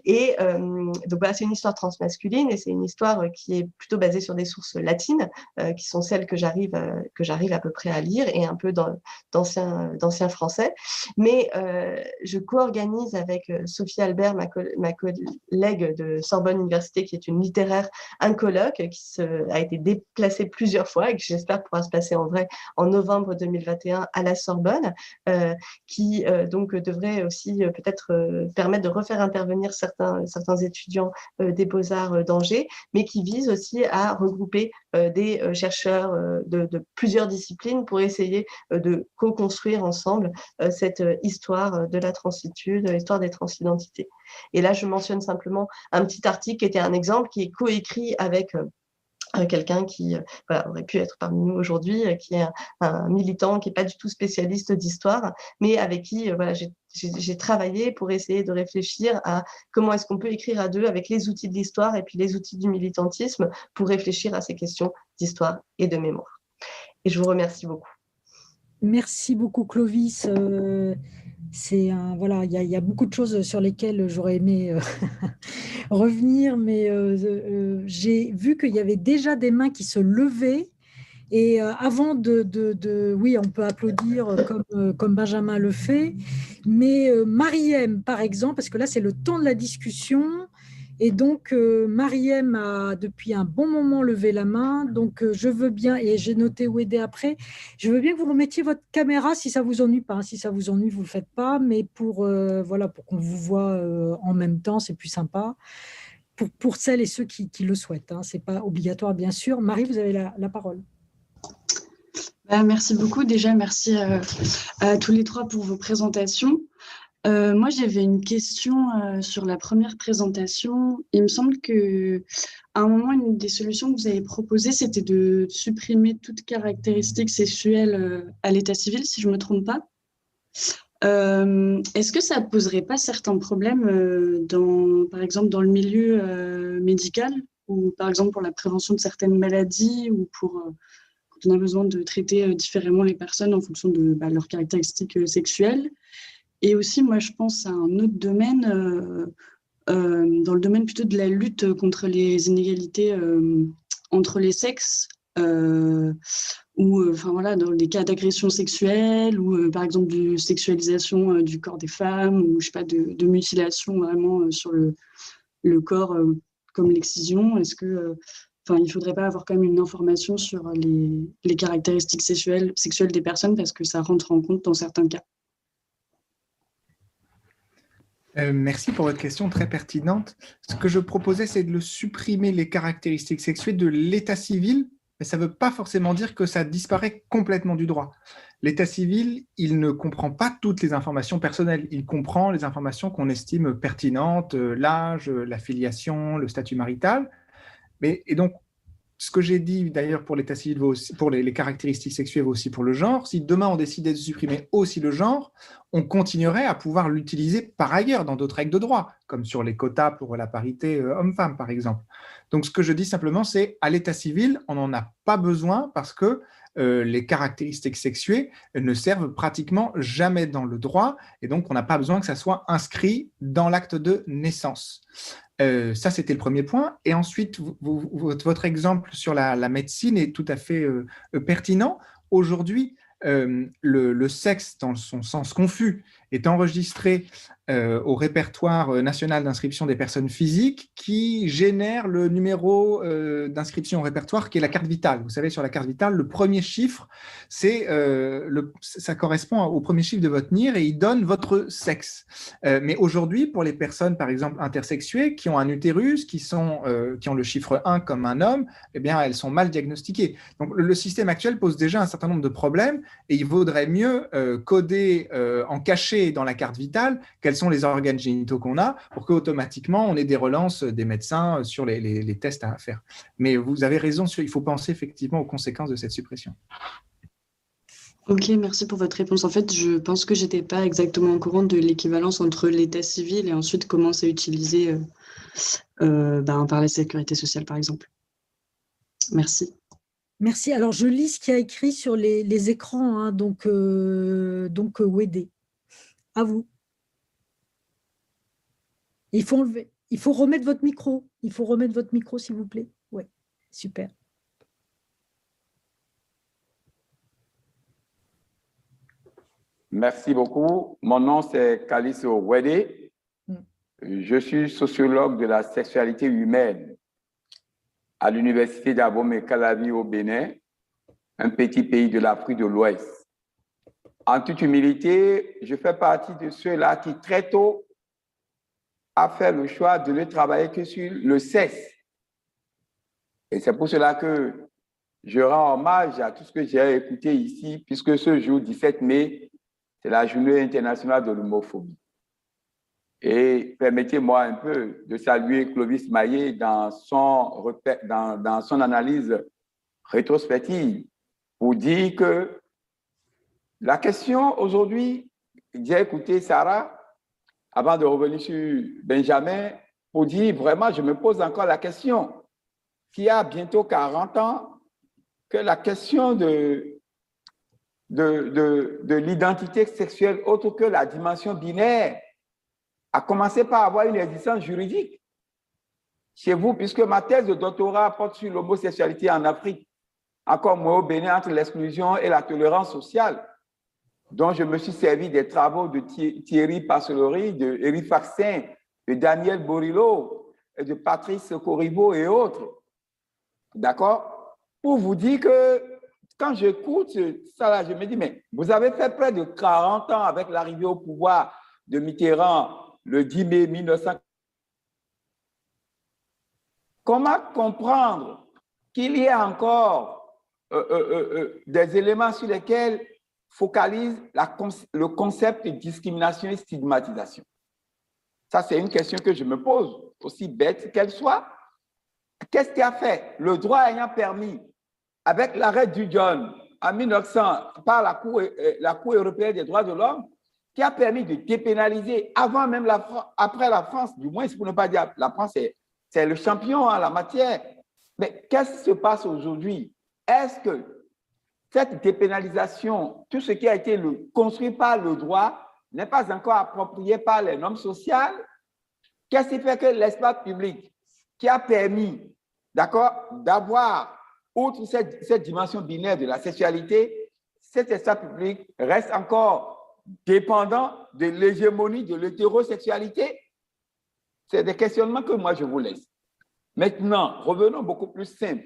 Et donc voilà, c'est une histoire transmasculine et c'est une histoire qui est plutôt basée sur des sources latines, qui sont celles que j'arrive à peu près à lire, et un peu d'ancien français. Mais je co-organise avec Sophie Albert, ma collègue de Sorbonne Université, qui est une littéraire, un colloque qui a été déplacé plusieurs fois et que j'espère pourra se passer en vrai en novembre 2021 à la Sorbonne, qui donc devrait aussi peut-être permettre de refaire intervenir certains étudiants des Beaux-Arts d'Angers, mais qui vise aussi à regrouper des chercheurs de plusieurs disciplines pour essayer de co-construire ensemble cette histoire de la transitude, l'histoire des transidentités. Et là, je mentionne simplement un petit article qui était un exemple, qui est coécrit avec quelqu'un qui aurait pu être parmi nous aujourd'hui, qui est un militant qui n'est pas du tout spécialiste d'histoire, mais avec qui j'ai travaillé pour essayer de réfléchir à comment est-ce qu'on peut écrire à deux avec les outils de l'histoire et puis les outils du militantisme pour réfléchir à ces questions d'histoire et de mémoire. Et je vous remercie beaucoup. Merci beaucoup, Clovis. Voilà, il y a beaucoup de choses sur lesquelles j'aurais aimé revenir, mais j'ai vu qu'il y avait déjà des mains qui se levaient. Et avant oui, on peut applaudir comme Benjamin le fait, mais Mariem, par exemple, parce que là, c'est le temps de la discussion. Et donc, Mariem a depuis un bon moment levé la main. Donc, je veux bien, et j'ai noté où aider après, je veux bien que vous remettiez votre caméra si ça ne vous ennuie pas. Si ça vous ennuie, vous ne le faites pas. Mais pour qu'on vous voit en même temps, c'est plus sympa. Pour celles et ceux qui le souhaitent. Ce n'est pas obligatoire, bien sûr. Marie, vous avez la parole. Merci beaucoup. Déjà, merci à tous les trois pour vos présentations. Moi, j'avais une question sur la première présentation. Il me semble qu'à un moment, une des solutions que vous avez proposées, c'était de supprimer toute caractéristique sexuelle à l'état civil, si je ne me trompe pas. Est-ce que ça ne poserait pas certains problèmes, par exemple, dans le milieu médical, ou par exemple pour la prévention de certaines maladies, ou pour quand on a besoin de traiter différemment les personnes en fonction de leurs caractéristiques sexuelles? Et aussi, moi, je pense à un autre domaine, dans le domaine plutôt de la lutte contre les inégalités entre les sexes, ou dans des cas d'agression sexuelle, ou par exemple de sexualisation du corps des femmes, ou je sais pas, de mutilation vraiment sur le corps, comme l'excision. Est-ce que il ne faudrait pas avoir quand même une information sur les caractéristiques sexuelles des personnes, parce que ça rentre en compte dans certains cas? Merci pour votre question très pertinente. Ce que je proposais, c'est de supprimer les caractéristiques sexuelles de l'état civil, mais ça ne veut pas forcément dire que ça disparaît complètement du droit. L'état civil, il ne comprend pas toutes les informations personnelles. Il comprend les informations qu'on estime pertinentes, l'âge, la filiation, le statut marital. Et donc, ce que j'ai dit d'ailleurs pour l'état civil, pour les caractéristiques sexuelles, vaut aussi pour le genre. Si demain on décidait de supprimer aussi le genre, on continuerait à pouvoir l'utiliser par ailleurs dans d'autres règles de droit, comme sur les quotas pour la parité homme-femme, par exemple. Donc, ce que je dis simplement, c'est à l'état civil, on n'en a pas besoin parce que les caractéristiques sexuées ne servent pratiquement jamais dans le droit et donc on n'a pas besoin que ça soit inscrit dans l'acte de naissance. Ça, c'était le premier point. Et ensuite, votre exemple sur la médecine est tout à fait pertinent. Aujourd'hui, le sexe, dans son sens confus, est enregistré au répertoire national d'inscription des personnes physiques qui génère le numéro d'inscription au répertoire qui est la carte vitale. Vous savez, sur la carte vitale, le premier chiffre, ça correspond au premier chiffre de votre NIR et il donne votre sexe. Mais aujourd'hui, pour les personnes, par exemple, intersexuées, qui ont un utérus, qui ont le chiffre 1 comme un homme, eh bien, elles sont mal diagnostiquées. Donc, le système actuel pose déjà un certain nombre de problèmes et il vaudrait mieux coder en cachet dans la carte vitale quels sont les organes génitaux qu'on a pour qu'automatiquement on ait des relances des médecins sur les tests à faire. Mais vous avez raison, il faut penser effectivement aux conséquences de cette suppression. Ok, merci pour votre réponse. En fait, je pense que je n'étais pas exactement au courant de l'équivalence entre l'état civil et ensuite comment c'est utilisé par la sécurité sociale, par exemple. Merci. Merci. Alors, je lis ce qu'il y a écrit sur les écrans, hein, donc Wedé. À vous. Il faut remettre votre micro. Il faut remettre votre micro, s'il vous plaît. Oui, super. Merci beaucoup. Mon nom, c'est Kaliso Wedé. Je suis sociologue de la sexualité humaine à l'université d'Abomey-Calavi au Bénin, un petit pays de l'Afrique de l'Ouest. En toute humilité, je fais partie de ceux-là qui, très tôt, a fait le choix de ne travailler que sur le sexe. Et c'est pour cela que je rends hommage à tout ce que j'ai écouté ici, puisque ce jour 17 mai, c'est la journée internationale de l'homophobie. Et permettez-moi un peu de saluer Clovis Maillet dans son analyse rétrospective pour dire que la question aujourd'hui, j'ai écouté Sarah, avant de revenir sur Benjamin, pour dire vraiment, je me pose encore la question, qui a bientôt 40 ans, que la question de l'identité sexuelle autre que la dimension binaire a commencé par avoir une existence juridique chez vous, puisque ma thèse de doctorat porte sur l'homosexualité en Afrique, encore moins au Bénin, entre l'exclusion et la tolérance sociale, dont je me suis servi des travaux de Thierry Passelory, de Éric Faxin, de Daniel Borillo, de Patrice Corriveau et autres. D'accord? Pour vous dire que quand j'écoute ça, là, je me dis, mais vous avez fait près de 40 ans avec l'arrivée au pouvoir de Mitterrand le 10 mai 1940. Comment comprendre qu'il y a encore des éléments sur lesquels focalise le concept de discrimination et stigmatisation? Ça, c'est une question que je me pose, aussi bête qu'elle soit. Qu'est-ce qui a fait? Le droit ayant permis, avec l'arrêt du John en 1900 par la Cour européenne des droits de l'homme, qui a permis de dépénaliser avant même après la France, du moins pour ne pas dire la France c'est le champion en la matière. Mais qu'est-ce qui se passe aujourd'hui? Est-ce que cette dépénalisation, tout ce qui a été construit par le droit, n'est pas encore approprié par les normes sociales? Qu'est-ce qui fait que l'espace public, qui a permis, d'accord, d'avoir, outre cette dimension binaire de la sexualité, cet espace public reste encore dépendant de l'hégémonie de l'hétérosexualité? C'est des questionnements que moi je vous laisse. Maintenant, revenons beaucoup plus simple.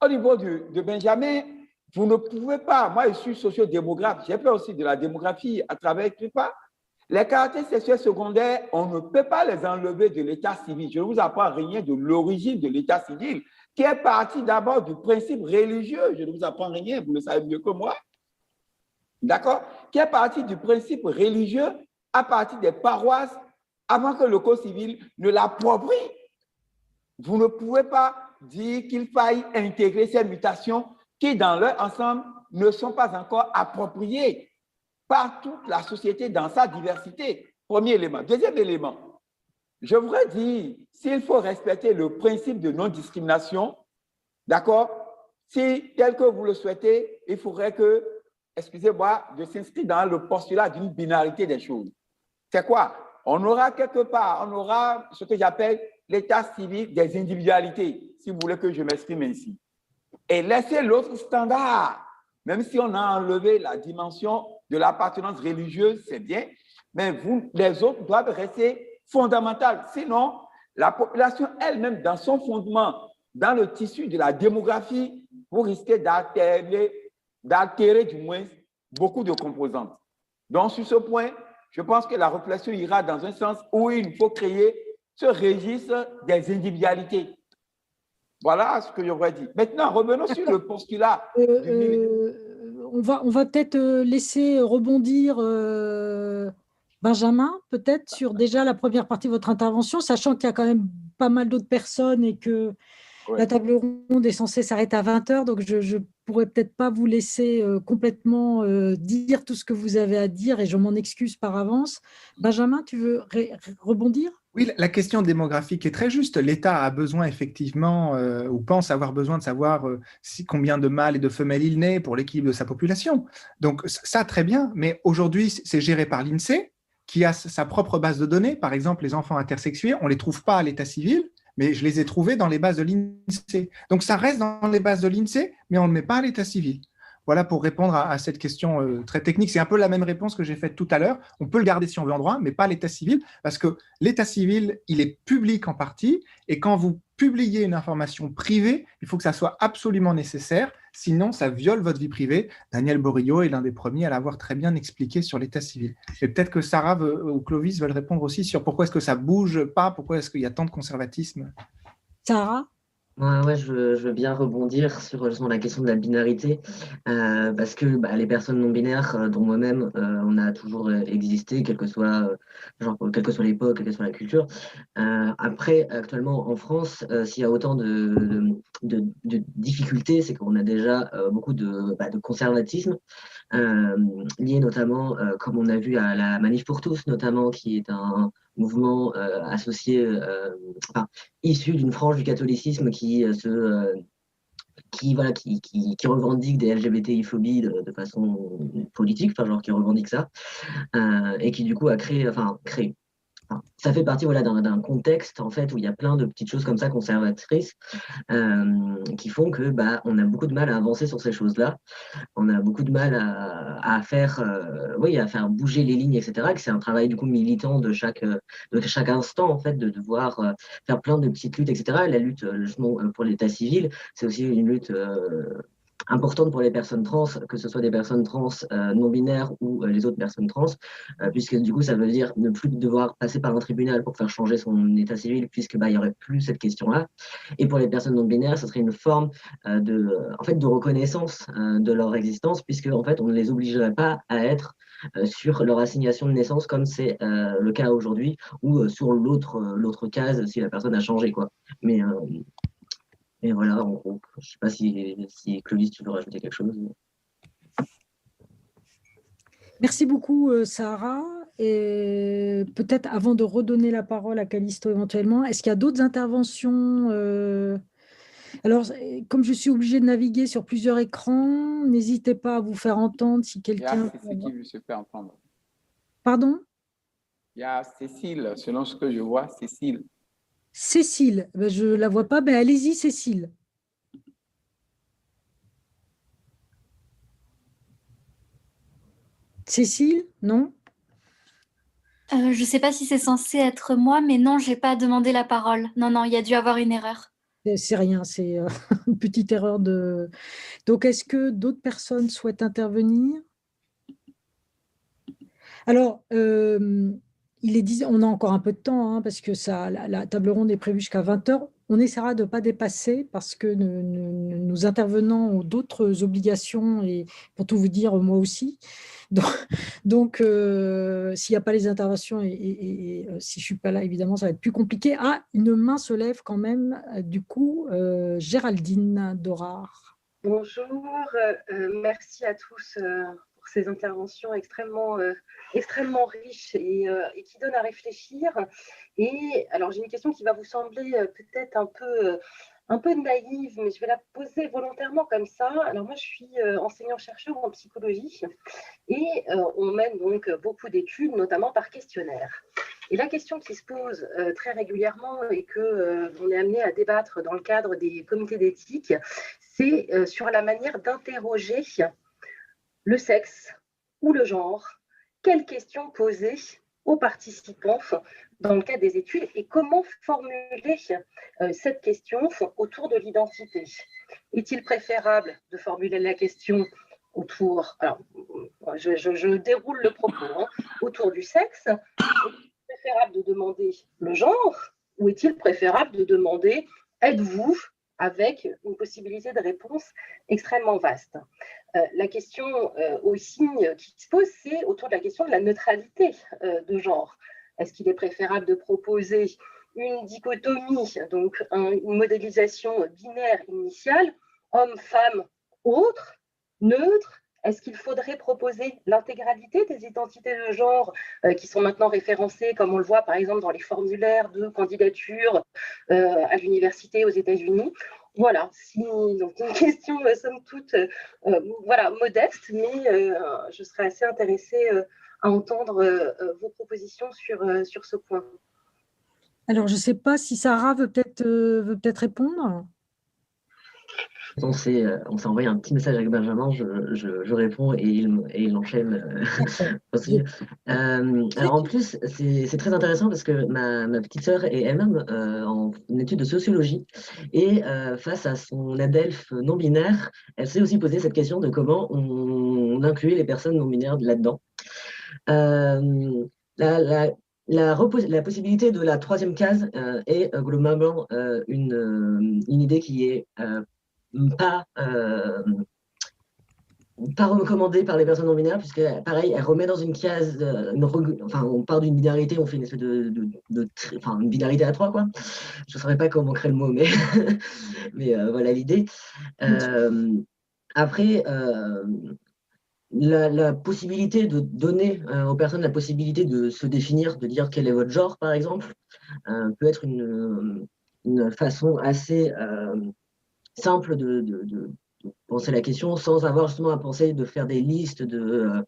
Au niveau de Benjamin, vous ne pouvez pas, moi je suis sociodémographe, j'ai fait aussi de la démographie à travers TRIPA. Les caractères sexuels secondaires, on ne peut pas les enlever de l'état civil. Je ne vous apprends rien de l'origine de l'état civil, qui est parti d'abord du principe religieux. Je ne vous apprends rien, vous le savez mieux que moi. D'accord? Qui est parti du principe religieux à partir des paroisses avant que le code civil ne l'approprie. Vous ne pouvez pas dire qu'il faille intégrer ces mutations qui, dans leur ensemble, ne sont pas encore appropriées par toute la société dans sa diversité. Premier élément. Deuxième élément, je voudrais dire, s'il faut respecter le principe de non-discrimination, d'accord, si, tel que vous le souhaitez, il faudrait que, excusez-moi, de s'inscrire dans le postulat d'une binarité des choses. C'est quoi? On aura quelque part, on aura ce que j'appelle l'état civil des individualités, si vous voulez que je m'exprime ainsi. Et laisser l'autre standard, même si on a enlevé la dimension de l'appartenance religieuse, c'est bien, mais vous, les autres doivent rester fondamentales. Sinon, la population elle-même, dans son fondement, dans le tissu de la démographie, vous risquez d'altérer du moins beaucoup de composantes. Donc, sur ce point, je pense que la réflexion ira dans un sens où il faut créer ce registre des individualités. Voilà ce que je voudrais dire. Maintenant, revenons sur le postulat. On va peut-être laisser rebondir Benjamin, peut-être, sur déjà la première partie de votre intervention, sachant qu'il y a quand même pas mal d'autres personnes et que la table ronde est censée s'arrêter à 20 h, donc je ne pourrais peut-être pas vous laisser complètement dire tout ce que vous avez à dire et je m'en excuse par avance. Benjamin, tu veux rebondir ? Oui, la question démographique est très juste. L'État a besoin effectivement, ou pense avoir besoin de savoir combien de mâles et de femelles il naît pour l'équilibre de sa population. Donc ça, très bien, mais aujourd'hui, c'est géré par l'INSEE, qui a sa propre base de données. Par exemple, les enfants intersexués, on ne les trouve pas à l'état civil, mais je les ai trouvés dans les bases de l'INSEE. Donc ça reste dans les bases de l'INSEE, mais on ne le met pas à l'état civil. Voilà pour répondre à cette question très technique. C'est un peu la même réponse que j'ai faite tout à l'heure. On peut le garder si on veut en droit, mais pas l'état civil, parce que l'état civil, il est public en partie, et quand vous publiez une information privée, il faut que ça soit absolument nécessaire, sinon ça viole votre vie privée. Daniel Borillo est l'un des premiers à l'avoir très bien expliqué sur l'état civil. Et peut-être que Sarah ou Clovis veulent répondre aussi sur pourquoi est-ce que ça ne bouge pas, pourquoi est-ce qu'il y a tant de conservatisme. Sarah ? Ouais, je veux bien rebondir sur la question de la binarité, parce que les personnes non binaires, dont moi-même, on a toujours existé, quelle que soit l'époque, quelle que soit la culture. Après, actuellement, en France, s'il y a autant de difficultés, c'est qu'on a déjà beaucoup de conservatisme, lié notamment, comme on a vu à la Manif pour tous, notamment, qui est un mouvement associé, issu d'une frange du catholicisme qui revendique des LGBTI-phobies de façon politique, qui revendique ça, et qui du coup a créé. Ça fait partie d'un contexte en fait où il y a plein de petites choses comme ça conservatrices qui font que on a beaucoup de mal à avancer sur ces choses-là. On a beaucoup de mal à faire bouger les lignes, etc. Que c'est un travail du coup militant de chaque instant en fait de devoir faire plein de petites luttes, etc. Et la lutte justement pour l'état civil, c'est aussi une lutte importante pour les personnes trans, que ce soit des personnes trans non binaires ou les autres personnes trans, puisque du coup ça veut dire ne plus devoir passer par un tribunal pour faire changer son état civil, puisque il y aurait plus cette question-là. Et pour les personnes non binaires, ce serait une forme de reconnaissance de leur existence, puisque en fait on ne les obligerait pas à être sur leur assignation de naissance comme c'est le cas aujourd'hui, ou sur l'autre case si la personne a changé quoi. Mais voilà, en gros, je ne sais pas si Clovis, tu veux rajouter quelque chose. Merci beaucoup, Sarah. Et peut-être avant de redonner la parole à Callisto éventuellement, est-ce qu'il y a d'autres interventions Alors, comme je suis obligée de naviguer sur plusieurs écrans, n'hésitez pas à vous faire entendre si quelqu'un… Il y a Cécile qui veut se faire entendre. Pardon ? Il y a Cécile, selon ce que je vois, Cécile. Cécile, je ne la vois pas, mais allez-y, Cécile. Cécile, non? Je ne sais pas si c'est censé être moi, mais non, je n'ai pas demandé la parole. Non, il y a dû avoir une erreur. C'est rien, c'est une petite erreur de… Donc, est-ce que d'autres personnes souhaitent intervenir? Alors, on a encore un peu de temps, parce que la table ronde est prévue jusqu'à 20 h. on essaiera de ne pas dépasser parce que nos intervenants ont d'autres obligations et pour tout vous dire, moi aussi. Donc, s'il n'y a pas les interventions et si je ne suis pas là, évidemment, ça va être plus compliqué. Ah, une main se lève quand même, du coup, Géraldine Dorard. Bonjour, merci à tous pour ces interventions extrêmement riches et qui donnent à réfléchir. Et alors, j'ai une question qui va vous sembler peut-être un peu naïve, mais je vais la poser volontairement comme ça. Alors, moi, je suis enseignant-chercheur en psychologie et on mène donc beaucoup d'études, notamment par questionnaire. Et la question qui se pose très régulièrement et qu'on est amené à débattre dans le cadre des comités d'éthique, c'est sur la manière d'interroger le sexe ou le genre. Quelles questions poser aux participants dans le cadre des études et comment formuler cette question autour de l'identité. Est-il préférable de formuler la question autour, alors je déroule le propos, autour du sexe? Est-il préférable de demander le genre ou est-il préférable de demander êtes-vous, avec une possibilité de réponse extrêmement vaste. La question aussi qui se pose, c'est autour de la question de la neutralité de genre. Est-ce qu'il est préférable de proposer une dichotomie, donc une modélisation binaire initiale, homme, femme, autre, neutre? Est-ce qu'il faudrait proposer l'intégralité des identités de genre qui sont maintenant référencées, comme on le voit par exemple dans les formulaires de candidature à l'université aux États-Unis? Voilà, donc une question somme toute voilà, modeste, mais je serais assez intéressée à entendre vos propositions sur ce point. Alors, je ne sais pas si Sarah veut peut-être répondre. On s'est envoyé un petit message avec Benjamin, je réponds et il enchaîne aussi. Alors en plus, c'est très intéressant parce que ma petite sœur est elle-même en étude de sociologie et face à son adelphe non-binaire, elle s'est aussi posé cette question de comment on inclut les personnes non-binaires là-dedans. La possibilité de la troisième case est globalement une idée qui est pas recommandée par les personnes non binaires, puisque pareil, elle remet dans une case, enfin, on part d'une binarité, on fait une espèce une binarité à 3, quoi. Je ne saurais pas comment créer le mot, mais, mais voilà l'idée. Après, la possibilité de donner aux personnes la possibilité de se définir, de dire quel est votre genre, par exemple, peut être une façon assez simple de penser la question sans avoir justement à penser de faire des listes de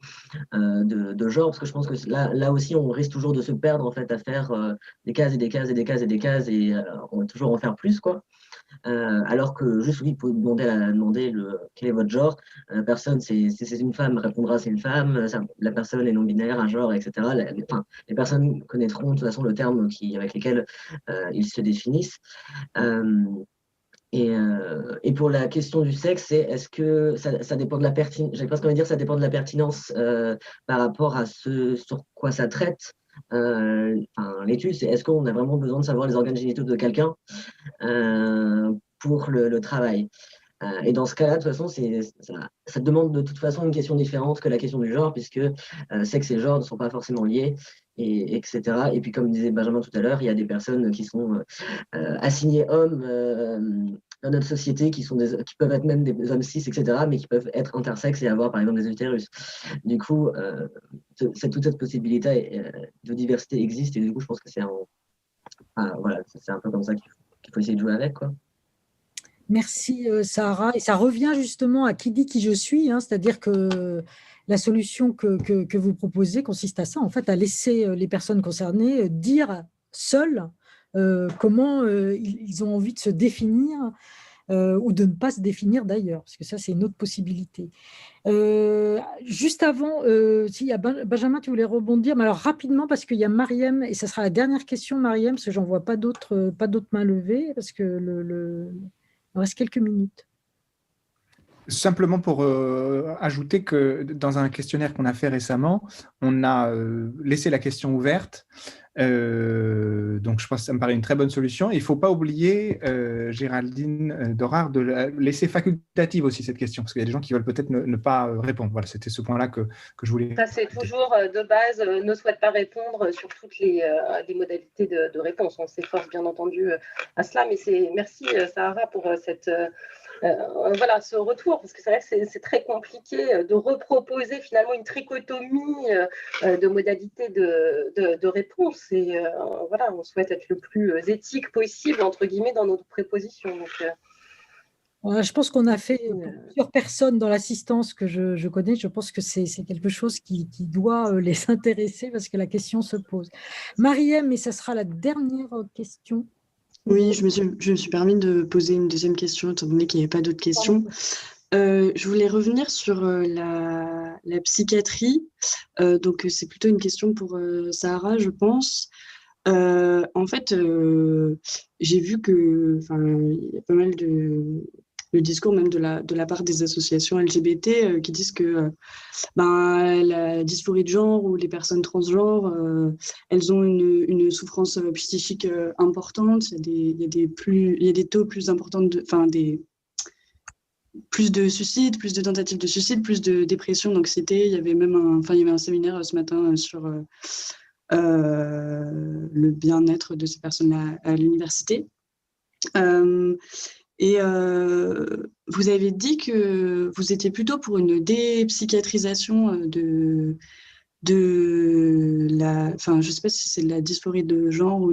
genres, parce que je pense que là aussi on risque toujours de se perdre en fait à faire des cases et des cases et des cases et des cases et on va toujours en faire plus, quoi. Alors que juste oui, vous pouvez demander quel est votre genre. La personne, si c'est une femme, répondra c'est une femme. La personne est non binaire, un genre, etc. Les personnes connaîtront de toute façon le terme avec lesquels ils se définissent. Et pour la question du sexe, est-ce que ça dépend de la pertinence, j'avais presque envie de dire ça dépend de la pertinence par rapport à ce sur quoi ça traite. L'étude, c'est est-ce qu'on a vraiment besoin de savoir les organes génitaux de quelqu'un pour le travail. Et dans ce cas-là, de toute façon, ça demande de toute façon une question différente que la question du genre, puisque sexe et genre ne sont pas forcément liés, etc. Et puis, comme disait Benjamin tout à l'heure, il y a des personnes qui sont assignées hommes dans notre société, qui peuvent être même des hommes cis, etc., mais qui peuvent être intersexes et avoir, par exemple, des utérus. Du coup, toute cette possibilité de diversité existe, et du coup, je pense que c'est un peu comme ça qu'il faut essayer de jouer avec, quoi. Merci Sarah. Et ça revient justement à qui dit qui je suis, c'est-à-dire que la solution que vous proposez consiste à ça, en fait, à laisser les personnes concernées dire seules comment ils ont envie de se définir ou de ne pas se définir d'ailleurs, parce que ça, c'est une autre possibilité. Juste avant, s'il y a Benjamin, tu voulais rebondir, mais alors rapidement, parce qu'il y a Mariem, et ça sera la dernière question, Mariem, parce que j'en vois pas d'autres mains levées, parce que il reste quelques minutes. Simplement pour ajouter que dans un questionnaire qu'on a fait récemment, on a laissé la question ouverte Donc, je pense que ça me paraît une très bonne solution. Il ne faut pas oublier, Géraldine Dorard, de la laisser facultative aussi cette question, parce qu'il y a des gens qui veulent peut-être ne pas répondre. Voilà, c'était ce point-là que je voulais. Ça, c'est toujours de base, ne souhaite pas répondre sur toutes les modalités de réponse. On s'efforce bien entendu à cela, mais merci Sahara pour ce retour, parce que c'est vrai que c'est très compliqué de reproposer finalement une trichotomie de modalités de réponse. Et on souhaite être le plus éthique possible, entre guillemets, dans nos prépositions. Donc, je pense qu'on a fait pour plusieurs personnes dans l'assistance que je connais. Je pense que c'est quelque chose qui doit les intéresser parce que la question se pose. Mariem, et ça sera la dernière question. Oui, je me suis permis de poser une deuxième question, étant donné qu'il n'y avait pas d'autres questions. Je voulais revenir sur la psychiatrie. Donc, c'est plutôt une question pour Sahara, je pense. En fait, j'ai vu que, il y a pas mal le discours même de la part des associations LGBT qui disent que la dysphorie de genre ou les personnes transgenres, elles ont une souffrance psychique importante. Il y a des taux plus importants plus de suicides, plus de tentatives de suicide, plus de dépression, d'anxiété. Il y avait même un séminaire ce matin sur le bien-être de ces personnes-là à l'université. Vous avez dit que vous étiez plutôt pour une dépsychiatrisation je ne sais pas si c'est de la dysphorie de genre ou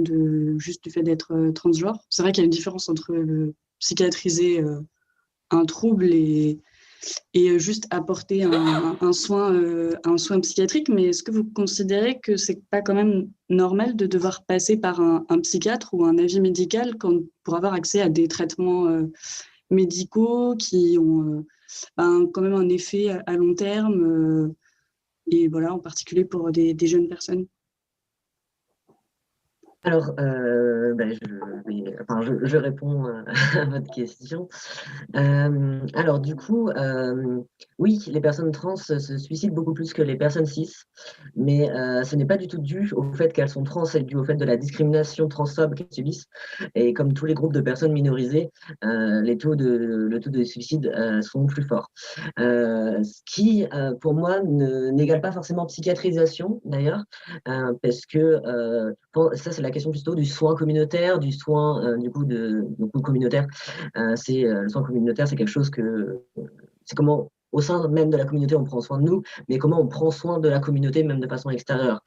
juste du fait d'être transgenre. C'est vrai qu'il y a une différence entre psychiatriser un trouble et juste apporter un soin psychiatrique, mais est-ce que vous considérez que c'est pas quand même normal de devoir passer par un psychiatre ou un avis médical pour avoir accès à des traitements médicaux qui ont quand même un effet à long terme et voilà, en particulier pour des jeunes personnes? Alors, je réponds à votre question. Alors, du coup, oui, les personnes trans se suicident beaucoup plus que les personnes cis, mais ce n'est pas du tout dû au fait qu'elles sont trans, c'est dû au fait de la discrimination transphobe qu'elles subissent. Et comme tous les groupes de personnes minorisées, le taux de suicide sont plus forts. Ce qui, pour moi, n'égale pas forcément psychiatrisation, d'ailleurs, parce que ça, c'est la question plutôt du soin communautaire, du soin communautaire. Le soin communautaire, c'est quelque chose c'est comment au sein même de la communauté on prend soin de nous, mais comment on prend soin de la communauté même de façon extérieure.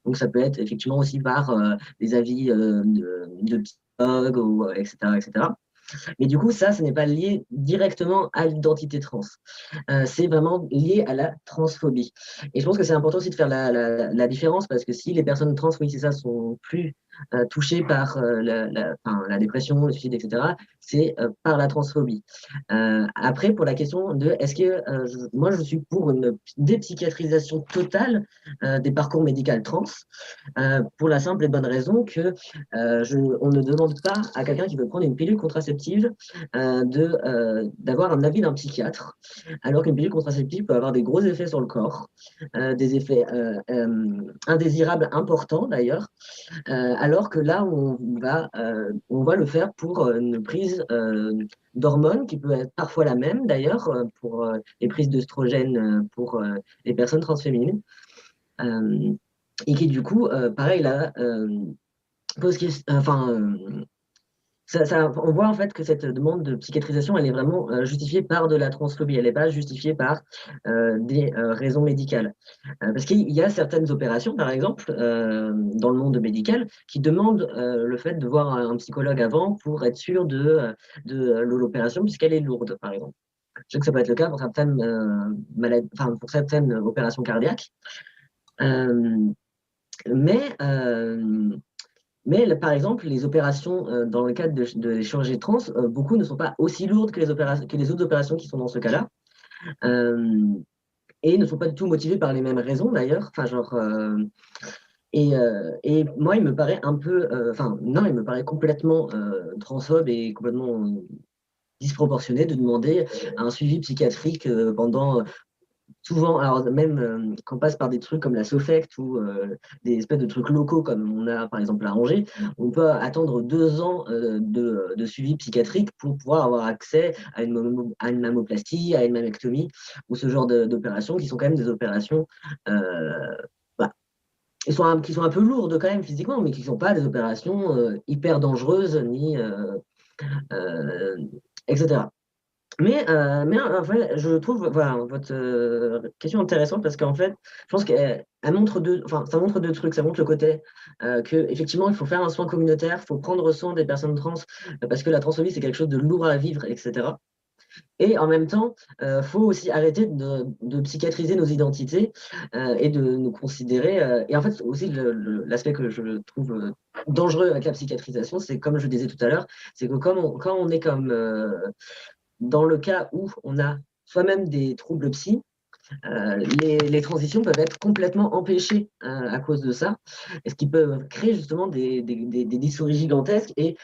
Donc ça peut être effectivement aussi par des avis de psychologues, ou, etc., etc. Mais du coup, ce n'est pas lié directement à l'identité trans. C'est vraiment lié à la transphobie. Et je pense que c'est important aussi de faire la différence parce que si les personnes trans, oui, c'est ça, sont plus touchées par la dépression, le suicide, etc., c'est par la transphobie. Après, pour la question de est-ce que moi, je suis pour une dépsychiatrisation totale des parcours médicaux trans, pour la simple et bonne raison que on ne demande pas à quelqu'un qui veut prendre une pilule contraceptive d'avoir un avis d'un psychiatre, alors qu'une pilule contraceptive peut avoir des gros effets sur le corps, des effets indésirables importants d'ailleurs, alors que là, on va le faire pour une prise d'hormones qui peut être parfois la même d'ailleurs pour les prises d'œstrogènes pour les personnes transféminines. Et qui du coup, pareil, là, pose question, on voit en fait que cette demande de psychiatrisation, elle est vraiment justifiée par de la transphobie, elle n'est pas justifiée par des raisons médicales. Parce qu'il y a certaines opérations, par exemple, dans le monde médical, qui demandent le fait de voir un psychologue avant pour être sûr de l'opération, puisqu'elle est lourde, par exemple. Je sais que ça peut être le cas pour certaines pour certaines opérations cardiaques. Mais par exemple, les opérations dans le cadre de chirurgie trans, beaucoup ne sont pas aussi lourdes que les autres opérations qui sont dans ce cas-là, et ne sont pas du tout motivées par les mêmes raisons d'ailleurs. Et moi, il me paraît il me paraît complètement transphobe et complètement disproportionné de demander un suivi psychiatrique pendant souvent, alors même quand on passe par des trucs comme la Sofect ou des espèces de trucs locaux comme on a par exemple à Angers, on peut attendre 2 ans de suivi psychiatrique pour pouvoir avoir accès à une mammoplastie, à une mammectomie ou ce genre d'opérations qui sont quand même des opérations bah, qui sont un peu lourdes quand même physiquement, mais qui ne sont pas des opérations hyper dangereuses ni etc. Mais en fait, je trouve voilà, votre question intéressante parce qu'en fait, je pense qu'elle montre ça montre deux trucs. Ça montre le côté qu'effectivement, il faut faire un soin communautaire, il faut prendre soin des personnes trans parce que la transphobie, c'est quelque chose de lourd à vivre, etc. Et en même temps, il faut aussi arrêter de psychiatriser nos identités et de nous considérer. Et en fait, aussi, l'aspect que je trouve dangereux avec la psychiatrisation, c'est comme je disais tout à l'heure, c'est que quand on est comme dans le cas où on a soi-même des troubles psy, les transitions peuvent être complètement empêchées à cause de ça, et ce qui peut créer justement des dysphories gigantesques et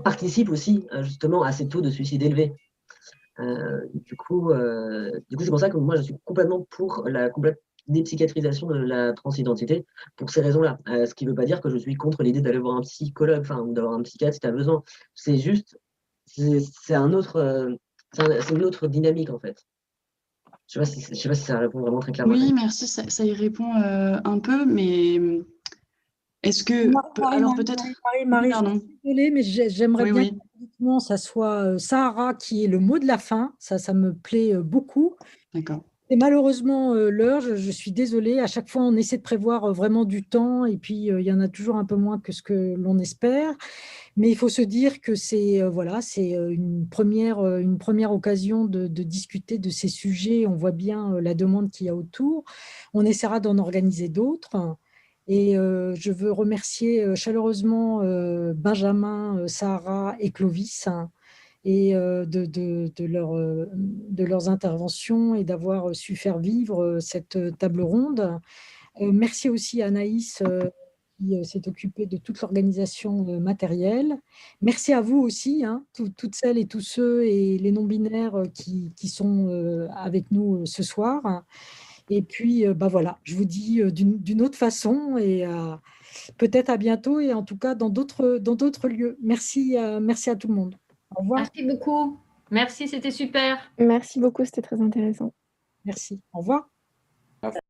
participe aussi justement à ces taux de suicide élevés. Du coup, c'est pour ça que moi je suis complètement pour la complète dépsychiatrisation de la transidentité pour ces raisons-là. Ce qui ne veut pas dire que je suis contre l'idée d'aller voir un psychologue, ou d'avoir un psychiatre si tu as besoin. C'est juste, c'est une autre dynamique en fait. Je ne sais pas si ça répond vraiment très clairement. Oui, merci, ça y répond un peu, mais est-ce que... alors peut-être... Marie, pardon. je suis désolée, mais j'aimerais bien que politiquement, ça soit Sahara qui est le mot de la fin. Ça me plaît beaucoup. D'accord. Et malheureusement, l'heure, je suis désolée. À chaque fois, on essaie de prévoir vraiment du temps et puis il y en a toujours un peu moins que ce que l'on espère. Mais il faut se dire que c'est voilà, c'est une première occasion de discuter de ces sujets. On voit bien la demande qu'il y a autour. On essaiera d'en organiser d'autres. Et je veux remercier chaleureusement Benjamin, Sarah et Clovis et de leurs interventions et d'avoir su faire vivre cette table ronde. Merci aussi à Anaïs qui s'est occupée de toute l'organisation matérielle. Merci à vous aussi, hein, toutes celles et tous ceux et les non-binaires qui sont avec nous ce soir. Et puis, bah voilà, je vous dis d'une autre façon et peut-être à bientôt et en tout cas dans d'autres lieux. Merci à tout le monde. Au revoir. Merci beaucoup. Merci, c'était super. Merci beaucoup, c'était très intéressant. Merci. Au revoir.